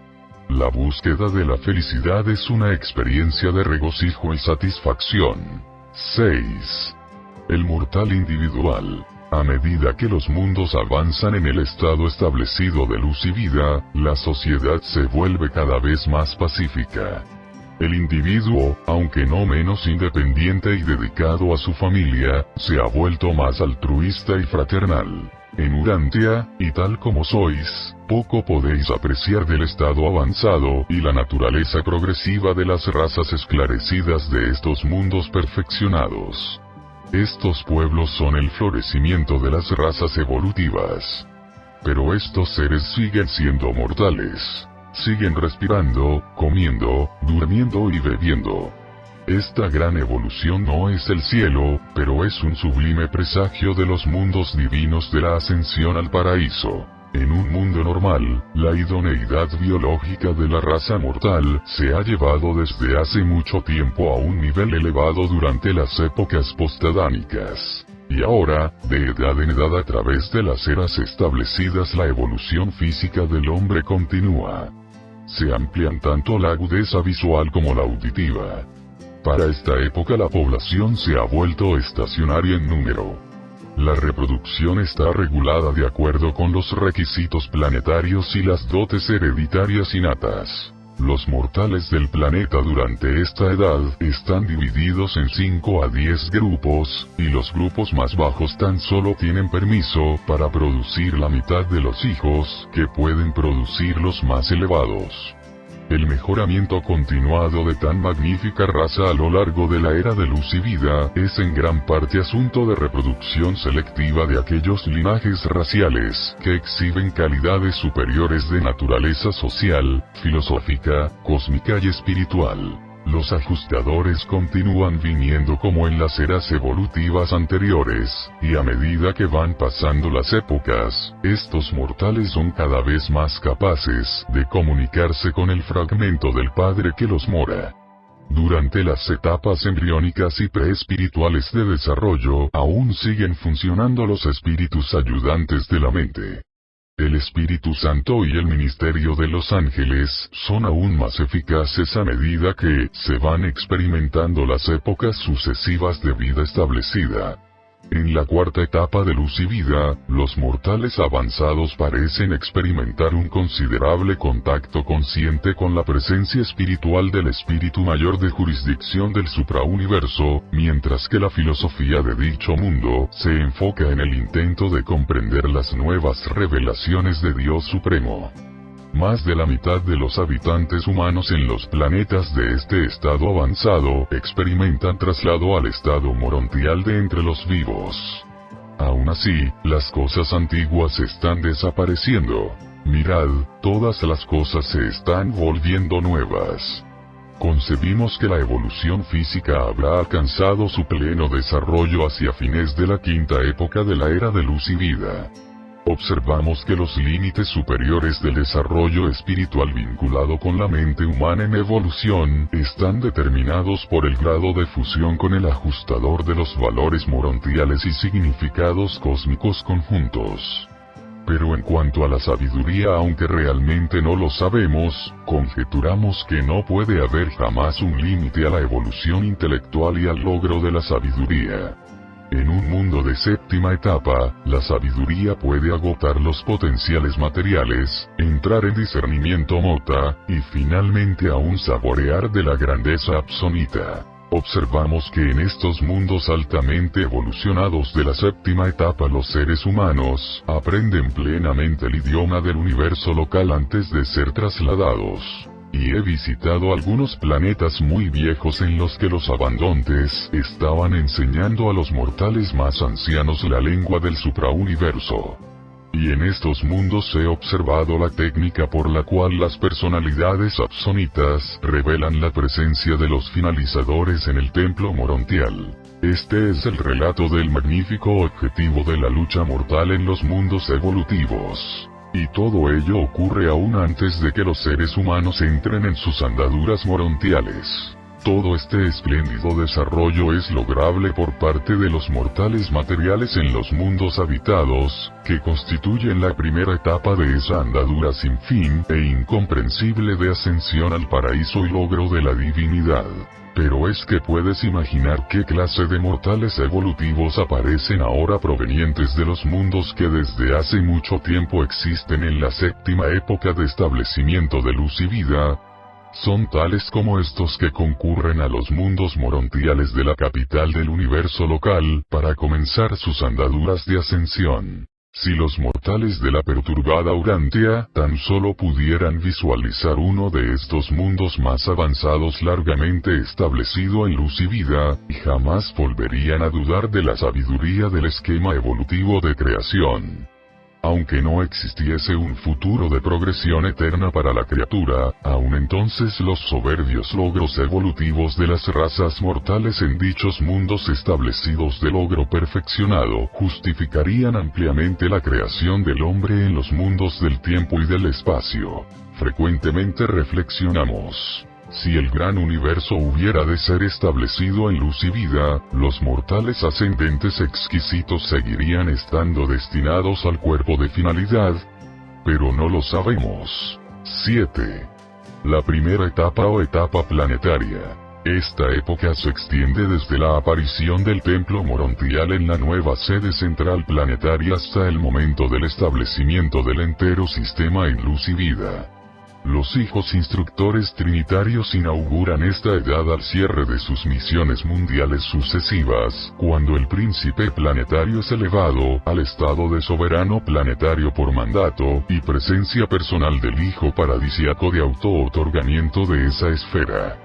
[SPEAKER 1] La búsqueda de la felicidad es una experiencia de regocijo y satisfacción. 6. El mortal individual. A medida que los mundos avanzan en el estado establecido de luz y vida, la sociedad se vuelve cada vez más pacífica. El individuo, aunque no menos independiente y dedicado a su familia, se ha vuelto más altruista y fraternal. En Urantia, y tal como sois, poco podéis apreciar del estado avanzado y la naturaleza progresiva de las razas esclarecidas de estos mundos perfeccionados. Estos pueblos son el florecimiento de las razas evolutivas. Pero estos seres siguen siendo mortales. Siguen respirando, comiendo, durmiendo y bebiendo. Esta gran evolución no es el cielo, pero es un sublime presagio de los mundos divinos de la ascensión al paraíso. En un mundo normal, la idoneidad biológica de la raza mortal se ha llevado desde hace mucho tiempo a un nivel elevado durante las épocas postadánicas. Y ahora, de edad en edad a través de las eras establecidas, la evolución física del hombre continúa. Se amplían tanto la agudeza visual como la auditiva. Para esta época la población se ha vuelto estacionaria en número. La reproducción está regulada de acuerdo con los requisitos planetarios y las dotes hereditarias innatas. Los mortales del planeta durante esta edad están divididos en 5 a 10 grupos, y los grupos más bajos tan solo tienen permiso para producir la mitad de los hijos que pueden producir los más elevados. El mejoramiento continuado de tan magnífica raza a lo largo de la era de luz y vida es en gran parte asunto de reproducción selectiva de aquellos linajes raciales que exhiben calidades superiores de naturaleza social, filosófica, cósmica y espiritual. Los ajustadores continúan viniendo como en las eras evolutivas anteriores, y a medida que van pasando las épocas, estos mortales son cada vez más capaces de comunicarse con el fragmento del Padre que los mora. Durante las etapas embriónicas y preespirituales de desarrollo, aún siguen funcionando los espíritus ayudantes de la mente. El Espíritu Santo y el ministerio de los ángeles son aún más eficaces a medida que se van experimentando las épocas sucesivas de vida establecida. En la cuarta etapa de luz y vida, los mortales avanzados parecen experimentar un considerable contacto consciente con la presencia espiritual del espíritu mayor de jurisdicción del suprauniverso, mientras que la filosofía de dicho mundo se enfoca en el intento de comprender las nuevas revelaciones de Dios Supremo. Más de la mitad de los habitantes humanos en los planetas de este estado avanzado experimentan traslado al estado morontial de entre los vivos. Aún así, las cosas antiguas están desapareciendo. Mirad, todas las cosas se están volviendo nuevas. Concebimos que la evolución física habrá alcanzado su pleno desarrollo hacia fines de la quinta época de la era de luz y vida. Observamos que los límites superiores del desarrollo espiritual vinculado con la mente humana en evolución están determinados por el grado de fusión con el ajustador de los valores morontiales y significados cósmicos conjuntos. Pero en cuanto a la sabiduría, aunque realmente no lo sabemos, conjeturamos que no puede haber jamás un límite a la evolución intelectual y al logro de la sabiduría. En un mundo de séptima etapa, la sabiduría puede agotar los potenciales materiales, entrar en discernimiento mota, y finalmente aún saborear de la grandeza absonita. Observamos que en estos mundos altamente evolucionados de la séptima etapa los seres humanos aprenden plenamente el idioma del universo local antes de ser trasladados. Y he visitado algunos planetas muy viejos en los que los abandontes estaban enseñando a los mortales más ancianos la lengua del suprauniverso. Y en estos mundos he observado la técnica por la cual las personalidades absonitas revelan la presencia de los finalizadores en el templo morontial. Este es el relato del magnífico objetivo de la lucha mortal en los mundos evolutivos. Y todo ello ocurre aún antes de que los seres humanos entren en sus andaduras morontiales. Todo este espléndido desarrollo es lograble por parte de los mortales materiales en los mundos habitados, que constituyen la primera etapa de esa andadura sin fin e incomprensible de ascensión al paraíso y logro de la divinidad. Pero es que puedes imaginar qué clase de mortales evolutivos aparecen ahora provenientes de los mundos que desde hace mucho tiempo existen en la séptima época de establecimiento de luz y vida. Son tales como estos que concurren a los mundos morontiales de la capital del universo local, para comenzar sus andaduras de ascensión. Si los mortales de la perturbada Urantia tan solo pudieran visualizar uno de estos mundos más avanzados largamente establecido en luz y vida, jamás volverían a dudar de la sabiduría del esquema evolutivo de creación. Aunque no existiese un futuro de progresión eterna para la criatura, aún entonces los soberbios logros evolutivos de las razas mortales en dichos mundos establecidos de logro perfeccionado justificarían ampliamente la creación del hombre en los mundos del tiempo y del espacio. Frecuentemente reflexionamos: si el gran universo hubiera de ser establecido en luz y vida, los mortales ascendentes exquisitos seguirían estando destinados al cuerpo de finalidad. Pero no lo sabemos. 7. La primera etapa o etapa planetaria. Esta época se extiende desde la aparición del templo morontial en la nueva sede central planetaria hasta el momento del establecimiento del entero sistema en luz y vida. Los hijos instructores trinitarios inauguran esta edad al cierre de sus misiones mundiales sucesivas, cuando el príncipe planetario es elevado al estado de soberano planetario por mandato y presencia personal del hijo paradisiaco de auto-otorgamiento de esa esfera.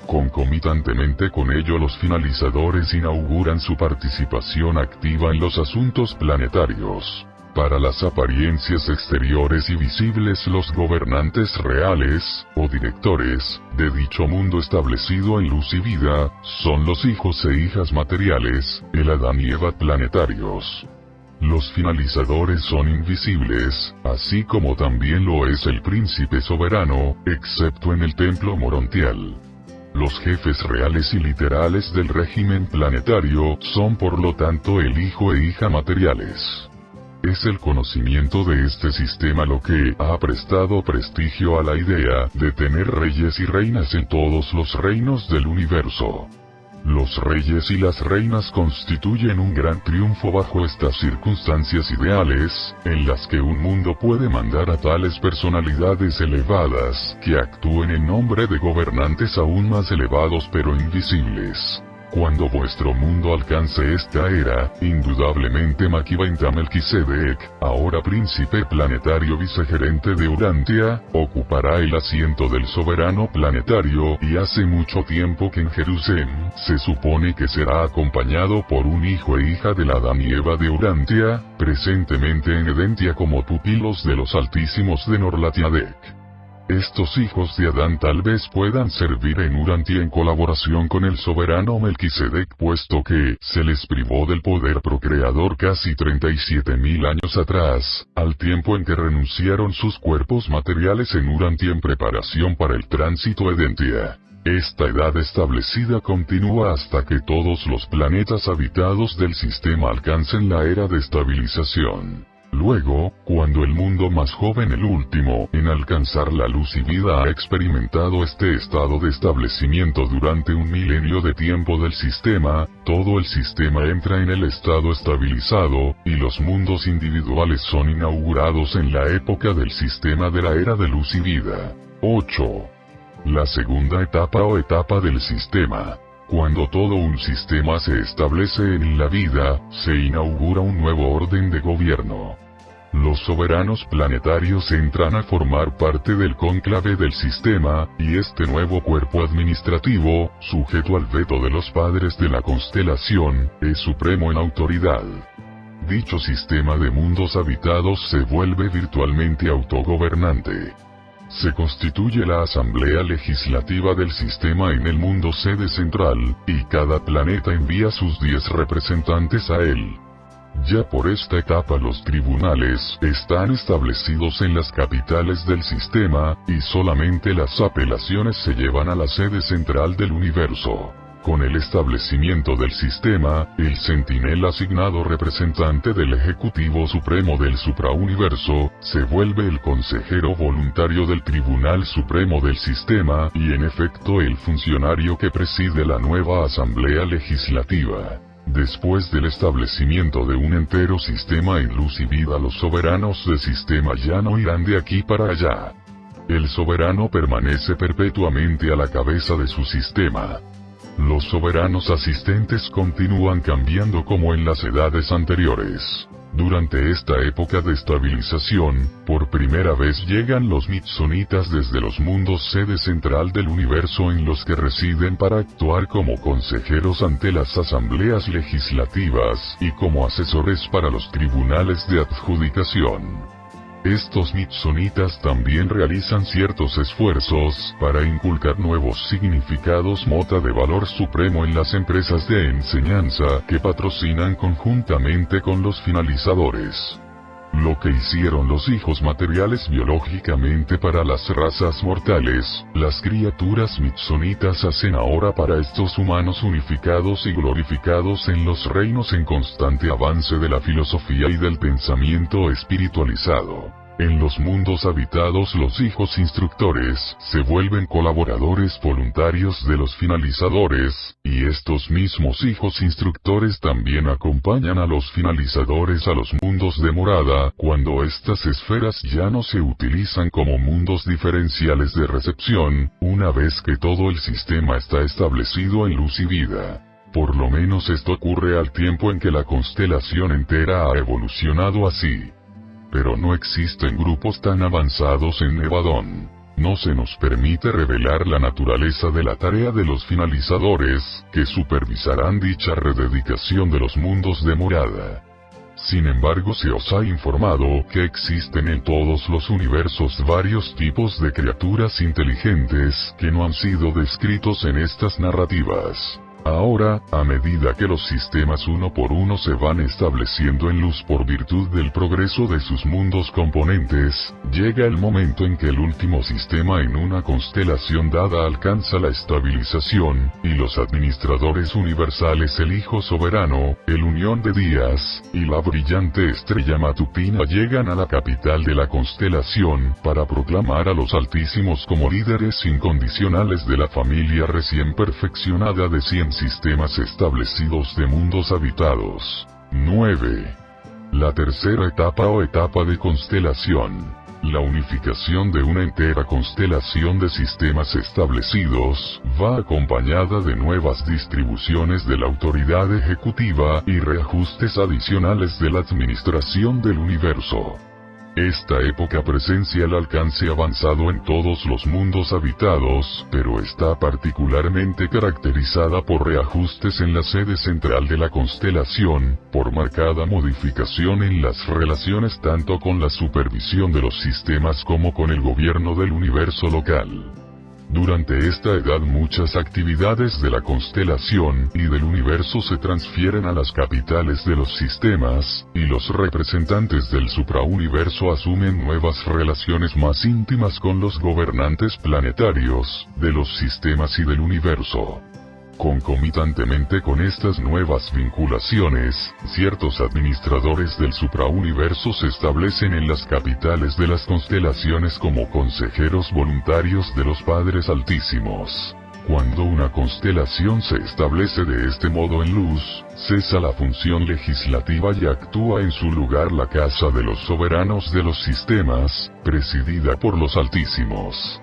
[SPEAKER 1] Concomitantemente con ello, los finalizadores inauguran su participación activa en los asuntos planetarios. Para las apariencias exteriores y visibles, los gobernantes reales, o directores, de dicho mundo establecido en luz y vida, son los hijos e hijas materiales, el Adán y Eva planetarios. Los finalizadores son invisibles, así como también lo es el príncipe soberano, excepto en el templo morontial. Los jefes reales y literales del régimen planetario son por lo tanto el hijo e hija materiales. Es el conocimiento de este sistema lo que ha prestado prestigio a la idea de tener reyes y reinas en todos los reinos del universo. Los reyes y las reinas constituyen un gran triunfo bajo estas circunstancias ideales, en las que un mundo puede mandar a tales personalidades elevadas que actúen en nombre de gobernantes aún más elevados pero invisibles. Cuando vuestro mundo alcance esta era, indudablemente Maquiventa Melquisedec, ahora príncipe planetario vicegerente de Urantia, ocupará el asiento del soberano planetario, y hace mucho tiempo que en Jerusalén se supone que será acompañado por un hijo e hija de la Adán y Eva de Urantia, presentemente en Edentia como pupilos de los altísimos de Norlatiadec. Estos hijos de Adán tal vez puedan servir en Urantia en colaboración con el soberano Melquisedec, puesto que se les privó del poder procreador casi 37.000 años atrás, al tiempo en que renunciaron sus cuerpos materiales en Urantia en preparación para el tránsito a Edentia. Esta edad establecida continúa hasta que todos los planetas habitados del sistema alcancen la era de estabilización. Luego, cuando el mundo más joven, el último en alcanzar la luz y vida, ha experimentado este estado de establecimiento durante un milenio de tiempo del sistema, todo el sistema entra en el estado estabilizado, y los mundos individuales son inaugurados en la época del sistema de la era de luz y vida. 8. La segunda etapa o etapa del sistema. Cuando todo un sistema se establece en la vida, se inaugura un nuevo orden de gobierno. Los soberanos planetarios entran a formar parte del cónclave del sistema, y este nuevo cuerpo administrativo, sujeto al veto de los padres de la constelación, es supremo en autoridad. Dicho sistema de mundos habitados se vuelve virtualmente autogobernante. Se constituye la Asamblea Legislativa del sistema en el mundo sede central, y cada planeta envía sus 10 representantes a él. Ya por esta etapa los tribunales están establecidos en las capitales del sistema, y solamente las apelaciones se llevan a la sede central del universo. Con el establecimiento del sistema, el centinela asignado representante del Ejecutivo Supremo del suprauniverso, se vuelve el consejero voluntario del Tribunal Supremo del Sistema y en efecto el funcionario que preside la nueva Asamblea Legislativa. Después del establecimiento de un entero sistema en luz y vida, los soberanos de sistema ya no irán de aquí para allá. El soberano permanece perpetuamente a la cabeza de su sistema. Los soberanos asistentes continúan cambiando como en las edades anteriores. Durante esta época de estabilización, por primera vez llegan los Mitsonitas desde los mundos sede central del universo en los que residen para actuar como consejeros ante las asambleas legislativas y como asesores para los tribunales de adjudicación. Estos Mitsonitas también realizan ciertos esfuerzos para inculcar nuevos significados mota de valor supremo en las empresas de enseñanza que patrocinan conjuntamente con los finalizadores. Lo que hicieron los hijos materiales biológicamente para las razas mortales, las criaturas Mitsonitas hacen ahora para estos humanos unificados y glorificados en los reinos en constante avance de la filosofía y del pensamiento espiritualizado. En los mundos habitados los hijos instructores se vuelven colaboradores voluntarios de los finalizadores, y estos mismos hijos instructores también acompañan a los finalizadores a los mundos de morada, cuando estas esferas ya no se utilizan como mundos diferenciales de recepción, una vez que todo el sistema está establecido en luz y vida. Por lo menos esto ocurre al tiempo en que la constelación entera ha evolucionado así. Pero no existen grupos tan avanzados en Nevadón. No se nos permite revelar la naturaleza de la tarea de los finalizadores, que supervisarán dicha rededicación de los mundos de morada. Sin embargo, se os ha informado que existen en todos los universos varios tipos de criaturas inteligentes que no han sido descritos en estas narrativas. Ahora, a medida que los sistemas uno por uno se van estableciendo en luz por virtud del progreso de sus mundos componentes, llega el momento en que el último sistema en una constelación dada alcanza la estabilización, y los administradores universales, el Hijo Soberano, el Unión de Días, y la brillante estrella matutina llegan a la capital de la constelación para proclamar a los Altísimos como líderes incondicionales de la familia recién perfeccionada de 100 sistemas establecidos de mundos habitados. 9. La tercera etapa o etapa de constelación. La unificación de una entera constelación de sistemas establecidos va acompañada de nuevas distribuciones de la autoridad ejecutiva y reajustes adicionales de la administración del universo. Esta época presencia el alcance avanzado en todos los mundos habitados, pero está particularmente caracterizada por reajustes en la sede central de la constelación, por marcada modificación en las relaciones tanto con la supervisión de los sistemas como con el gobierno del universo local. Durante esta edad muchas actividades de la constelación y del universo se transfieren a las capitales de los sistemas, y los representantes del suprauniverso asumen nuevas relaciones más íntimas con los gobernantes planetarios, de los sistemas y del universo. Concomitantemente con estas nuevas vinculaciones, ciertos administradores del suprauniverso se establecen en las capitales de las constelaciones como consejeros voluntarios de los Padres Altísimos. Cuando una constelación se establece de este modo en luz, cesa la función legislativa y actúa en su lugar la Casa de los Soberanos de los Sistemas, presidida por los Altísimos.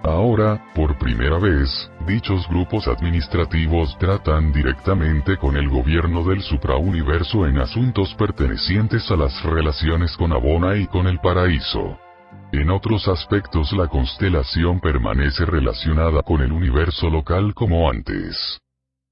[SPEAKER 1] Ahora, por primera vez, dichos grupos administrativos tratan directamente con el gobierno del suprauniverso en asuntos pertenecientes a las relaciones con Abona y con el paraíso. En otros aspectos la constelación permanece relacionada con el universo local como antes.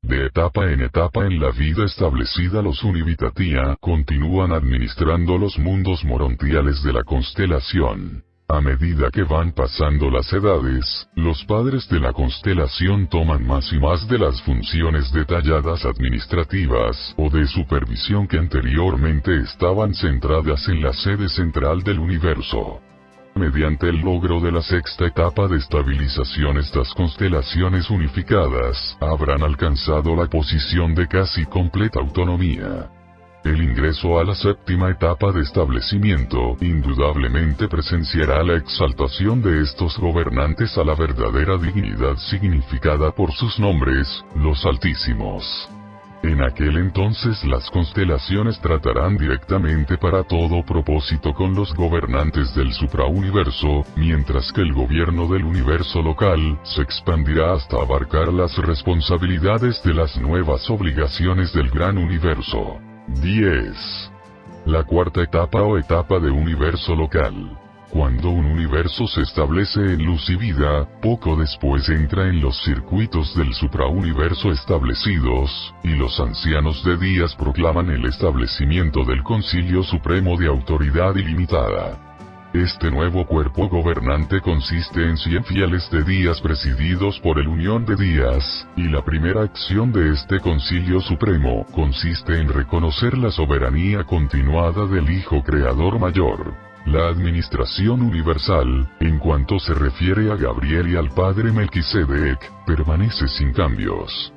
[SPEAKER 1] De etapa en la vida establecida los Univitatia continúan administrando los mundos morontiales de la constelación. A medida que van pasando las edades, los padres de la constelación toman más y más de las funciones detalladas administrativas o de supervisión que anteriormente estaban centradas en la sede central del universo. Mediante el logro de la sexta etapa de estabilización, estas constelaciones unificadas habrán alcanzado la posición de casi completa autonomía. El ingreso a la séptima etapa de establecimiento indudablemente presenciará la exaltación de estos gobernantes a la verdadera dignidad significada por sus nombres, los Altísimos. En aquel entonces las constelaciones tratarán directamente para todo propósito con los gobernantes del suprauniverso, mientras que el gobierno del universo local se expandirá hasta abarcar las responsabilidades de las nuevas obligaciones del gran universo. 10. La cuarta etapa o etapa de universo local. Cuando un universo se establece en luz y vida, poco después entra en los circuitos del suprauniverso establecidos, y los ancianos de días proclaman el establecimiento del Concilio Supremo de Autoridad Ilimitada. Este nuevo cuerpo gobernante consiste en 100 fieles de días presididos por el Unión de Días, y la primera acción de este Concilio Supremo consiste en reconocer la soberanía continuada del Hijo Creador Mayor. La administración universal, en cuanto se refiere a Gabriel y al padre Melquisedec, permanece sin cambios.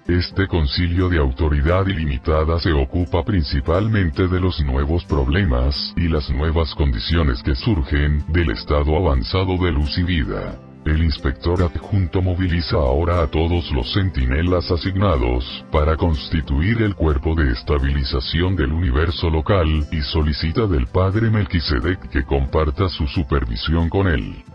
[SPEAKER 1] Este concilio de autoridad ilimitada se ocupa principalmente de los nuevos problemas y las nuevas condiciones que surgen del estado avanzado de luz y vida. El inspector adjunto moviliza ahora a todos los centinelas asignados para constituir el cuerpo de estabilización del universo local y solicita del padre Melquisedec que comparta su supervisión con él.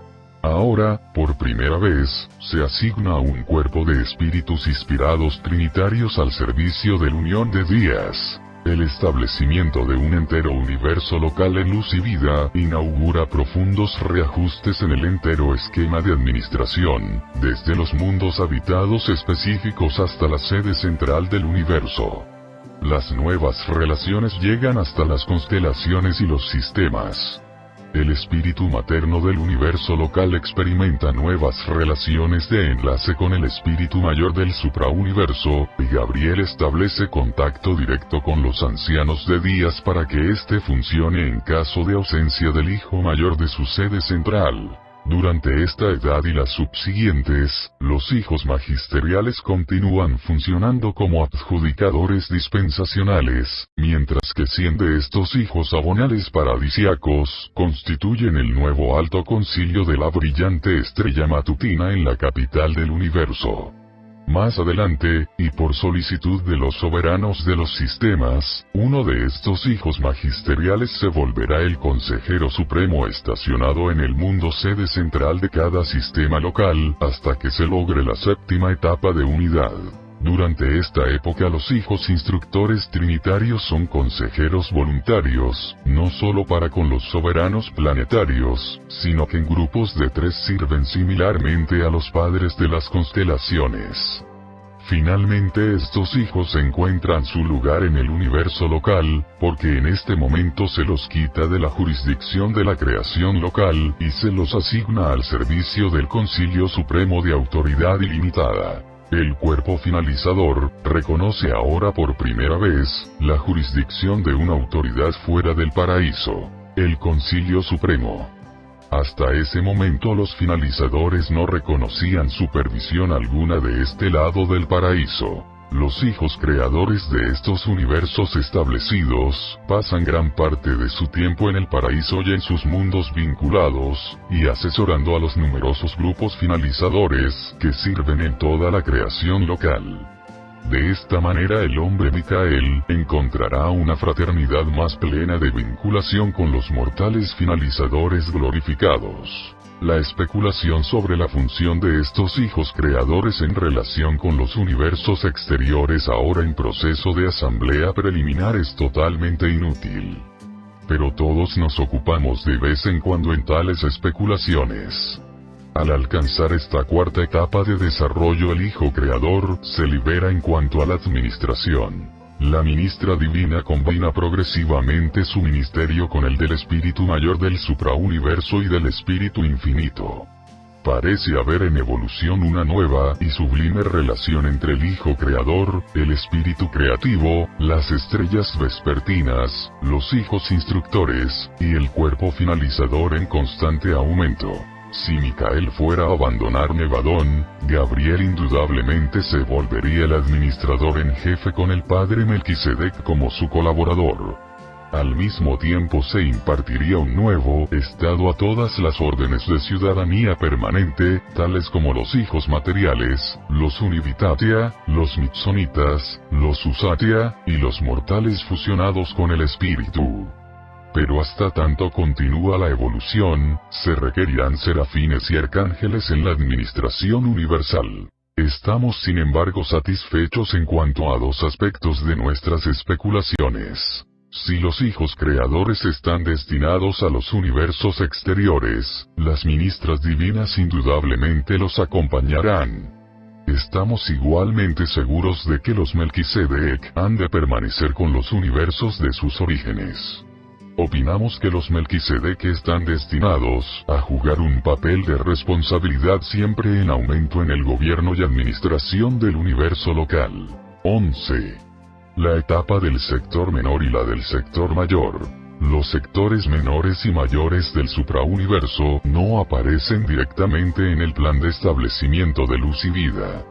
[SPEAKER 1] Ahora, por primera vez, se asigna un cuerpo de espíritus inspirados trinitarios al servicio de la Unión de Días. El establecimiento de un entero universo local en luz y vida inaugura profundos reajustes en el entero esquema de administración, desde los mundos habitados específicos hasta la sede central del universo. Las nuevas relaciones llegan hasta las constelaciones y los sistemas. El espíritu materno del universo local experimenta nuevas relaciones de enlace con el espíritu mayor del suprauniverso, y Gabriel establece contacto directo con los ancianos de días para que éste funcione en caso de ausencia del hijo mayor de su sede central. Durante esta edad y las subsiguientes, los hijos magisteriales continúan funcionando como adjudicadores dispensacionales, mientras que 100 de estos hijos abonales paradisiacos constituyen el nuevo alto concilio de la brillante estrella matutina en la capital del universo. Más adelante, y por solicitud de los soberanos de los sistemas, uno de estos hijos magisteriales se volverá el consejero supremo estacionado en el mundo sede central de cada sistema local, hasta que se logre la séptima etapa de unidad. Durante esta época los hijos instructores trinitarios son consejeros voluntarios, no solo para con los soberanos planetarios, sino que en grupos de 3 sirven similarmente a los padres de las constelaciones. Finalmente estos hijos encuentran su lugar en el universo local, porque en este momento se los quita de la jurisdicción de la creación local y se los asigna al servicio del Concilio Supremo de Autoridad Ilimitada. El cuerpo finalizador reconoce ahora por primera vez la jurisdicción de una autoridad fuera del paraíso, el Concilio Supremo. Hasta ese momento los finalizadores no reconocían supervisión alguna de este lado del paraíso. Los hijos creadores de estos universos establecidos pasan gran parte de su tiempo en el paraíso y en sus mundos vinculados, y asesorando a los numerosos grupos finalizadores que sirven en toda la creación local. De esta manera el hombre Micael encontrará una fraternidad más plena de vinculación con los mortales finalizadores glorificados. La especulación sobre la función de estos hijos creadores en relación con los universos exteriores ahora en proceso de asamblea preliminar es totalmente inútil. Pero todos nos ocupamos de vez en cuando en tales especulaciones. Al alcanzar esta cuarta etapa de desarrollo el Hijo Creador se libera en cuanto a la administración. La ministra divina combina progresivamente su ministerio con el del Espíritu Mayor del suprauniverso y del Espíritu Infinito. Parece haber en evolución una nueva y sublime relación entre el Hijo Creador, el Espíritu Creativo, las estrellas vespertinas, los hijos instructores, y el cuerpo finalizador en constante aumento. Si Micael fuera a abandonar Nevadón, Gabriel indudablemente se volvería el administrador en jefe con el padre Melquisedec como su colaborador. Al mismo tiempo se impartiría un nuevo estado a todas las órdenes de ciudadanía permanente, tales como los hijos materiales, los Univitatia, los Mitsonitas, los Usatia, y los mortales fusionados con el espíritu. Pero hasta tanto continúa la evolución, se requerirán serafines y arcángeles en la administración universal. Estamos sin embargo satisfechos en cuanto a dos aspectos de nuestras especulaciones. Si los hijos creadores están destinados a los universos exteriores, las ministras divinas indudablemente los acompañarán. Estamos igualmente seguros de que los Melquisedec han de permanecer con los universos de sus orígenes. Opinamos que los Melquisedec están destinados a jugar un papel de responsabilidad siempre en aumento en el gobierno y administración del universo local. 11. La etapa del sector menor y la del sector mayor. Los sectores menores y mayores del suprauniverso no aparecen directamente en el plan de establecimiento de luz y vida.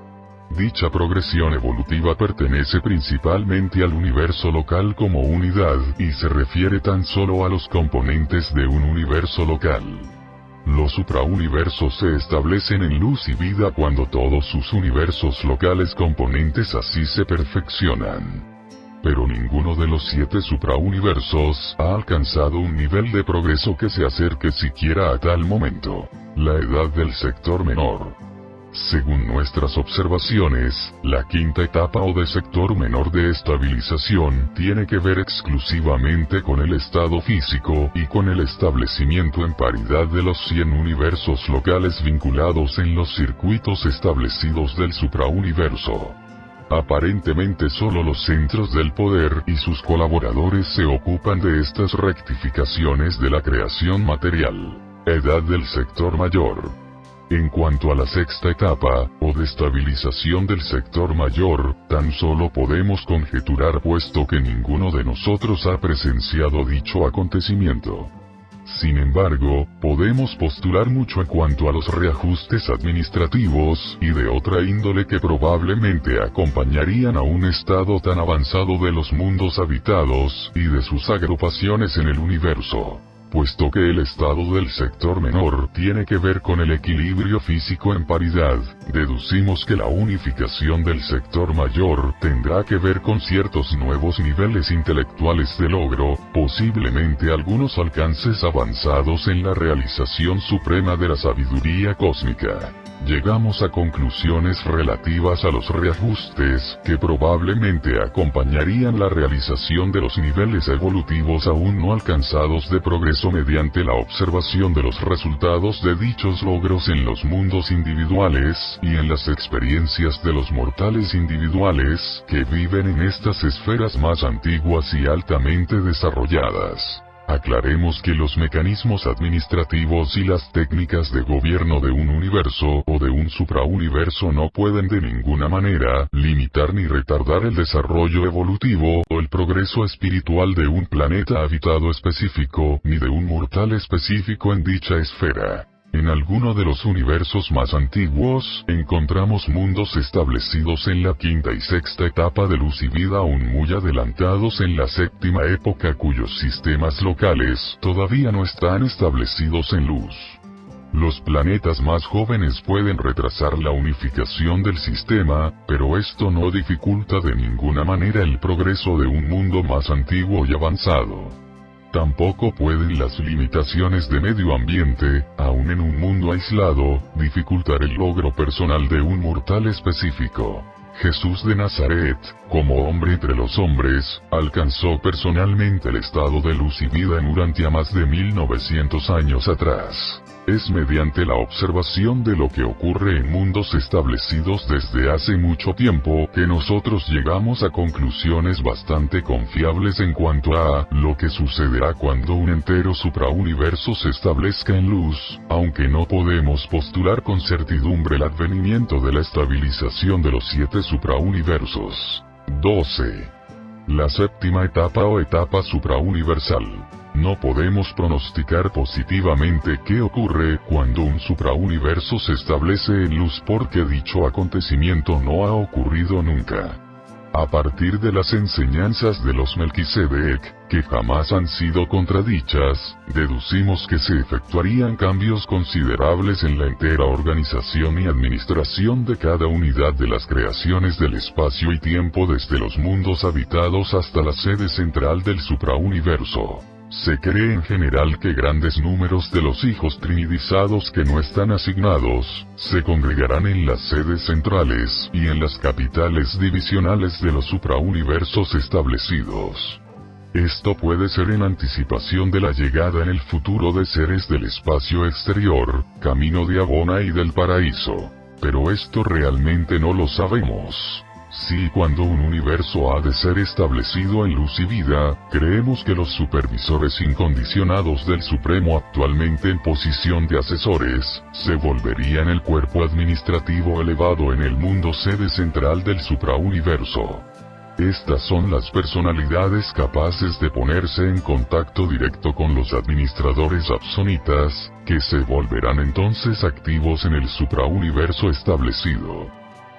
[SPEAKER 1] Dicha progresión evolutiva pertenece principalmente al universo local como unidad, y se refiere tan solo a los componentes de un universo local. Los suprauniversos se establecen en luz y vida cuando todos sus universos locales componentes así se perfeccionan. Pero ninguno de los 7 suprauniversos ha alcanzado un nivel de progreso que se acerque siquiera a tal momento. La edad del sector menor. Según nuestras observaciones, la quinta etapa o de sector menor de estabilización tiene que ver exclusivamente con el estado físico y con el establecimiento en paridad de los 100 universos locales vinculados en los circuitos establecidos del suprauniverso. Aparentemente solo los centros del poder y sus colaboradores se ocupan de estas rectificaciones de la creación material. Edad del sector mayor. En cuanto a la sexta etapa, o de estabilización del sector mayor, tan solo podemos conjeturar puesto que ninguno de nosotros ha presenciado dicho acontecimiento. Sin embargo, podemos postular mucho en cuanto a los reajustes administrativos y de otra índole que probablemente acompañarían a un estado tan avanzado de los mundos habitados y de sus agrupaciones en el universo. Puesto que el estado del sector menor tiene que ver con el equilibrio físico en paridad, deducimos que la unificación del sector mayor tendrá que ver con ciertos nuevos niveles intelectuales de logro, posiblemente algunos alcances avanzados en la realización suprema de la sabiduría cósmica. Llegamos a conclusiones relativas a los reajustes, que probablemente acompañarían la realización de los niveles evolutivos aún no alcanzados de progreso mediante la observación de los resultados de dichos logros en los mundos individuales, y en las experiencias de los mortales individuales, que viven en estas esferas más antiguas y altamente desarrolladas. Aclaremos que los mecanismos administrativos y las técnicas de gobierno de un universo o de un suprauniverso no pueden de ninguna manera limitar ni retardar el desarrollo evolutivo o el progreso espiritual de un planeta habitado específico, ni de un mortal específico en dicha esfera. En alguno de los universos más antiguos, encontramos mundos establecidos en la quinta y sexta etapa de luz y vida aún muy adelantados en la séptima época cuyos sistemas locales todavía no están establecidos en luz. Los planetas más jóvenes pueden retrasar la unificación del sistema, pero esto no dificulta de ninguna manera el progreso de un mundo más antiguo y avanzado. Tampoco pueden las limitaciones de medio ambiente, aun en un mundo aislado, dificultar el logro personal de un mortal específico. Jesús de Nazaret, como hombre entre los hombres, alcanzó personalmente el estado de luz y vida en Urantia más de 1900 años atrás. Es mediante la observación de lo que ocurre en mundos establecidos desde hace mucho tiempo que nosotros llegamos a conclusiones bastante confiables en cuanto a lo que sucederá cuando un entero suprauniverso se establezca en luz, aunque no podemos postular con certidumbre el advenimiento de la estabilización de los 7 suprauniversos. 12. La séptima etapa o etapa suprauniversal. No podemos pronosticar positivamente qué ocurre cuando un suprauniverso se establece en luz porque dicho acontecimiento no ha ocurrido nunca. A partir de las enseñanzas de los Melquisedec, que jamás han sido contradichas, deducimos que se efectuarían cambios considerables en la entera organización y administración de cada unidad de las creaciones del espacio y tiempo desde los mundos habitados hasta la sede central del suprauniverso. Se cree en general que grandes números de los hijos trinidizados que no están asignados, se congregarán en las sedes centrales y en las capitales divisionales de los suprauniversos establecidos. Esto puede ser en anticipación de la llegada en el futuro de seres del espacio exterior, camino de Abona y del paraíso. Pero esto realmente no lo sabemos. Si cuando un universo ha de ser establecido en luz y vida, creemos que los supervisores incondicionados del Supremo actualmente en posición de asesores, se volverían el cuerpo administrativo elevado en el mundo sede central del suprauniverso. Estas son las personalidades capaces de ponerse en contacto directo con los administradores absonitas, que se volverán entonces activos en el suprauniverso establecido.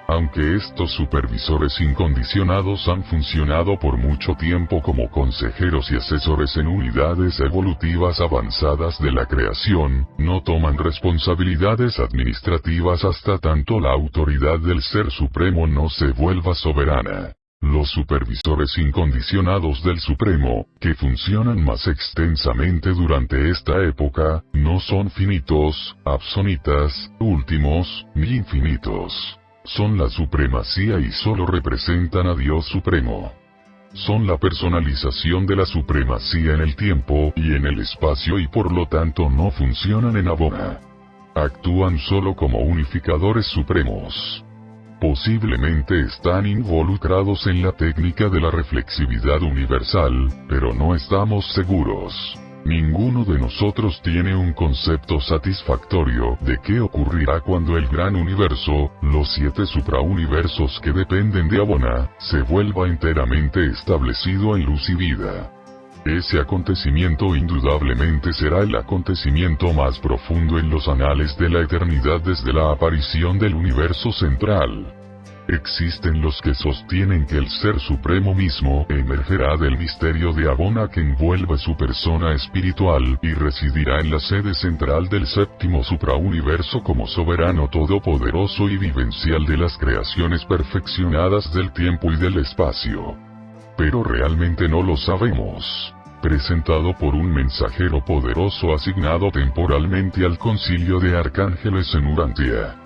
[SPEAKER 1] Aunque estos supervisores incondicionados han funcionado por mucho tiempo como consejeros y asesores en unidades evolutivas avanzadas de la creación, no toman responsabilidades administrativas hasta tanto la autoridad del Ser Supremo no se vuelva soberana. Los supervisores incondicionados del Supremo, que funcionan más extensamente durante esta época, no son finitos, absonitas, últimos, ni infinitos. Son la supremacía y solo representan a Dios Supremo. Son la personalización de la supremacía en el tiempo y en el espacio y por lo tanto no funcionan en Abona. Actúan solo como unificadores supremos. Posiblemente están involucrados en la técnica de la reflexividad universal, pero no estamos seguros. Ninguno de nosotros tiene un concepto satisfactorio de qué ocurrirá cuando el gran universo, los 7 suprauniversos que dependen de Abona, se vuelva enteramente establecido en luz y vida. Ese acontecimiento indudablemente será el acontecimiento más profundo en los anales de la eternidad desde la aparición del universo central. Existen los que sostienen que el Ser Supremo mismo emergerá del misterio de Abona que envuelve su persona espiritual y residirá en la sede central del séptimo suprauniverso como soberano todopoderoso y vivencial de las creaciones perfeccionadas del tiempo y del espacio. Pero realmente no lo sabemos. Presentado por un mensajero poderoso asignado temporalmente al concilio de arcángeles en Urantia.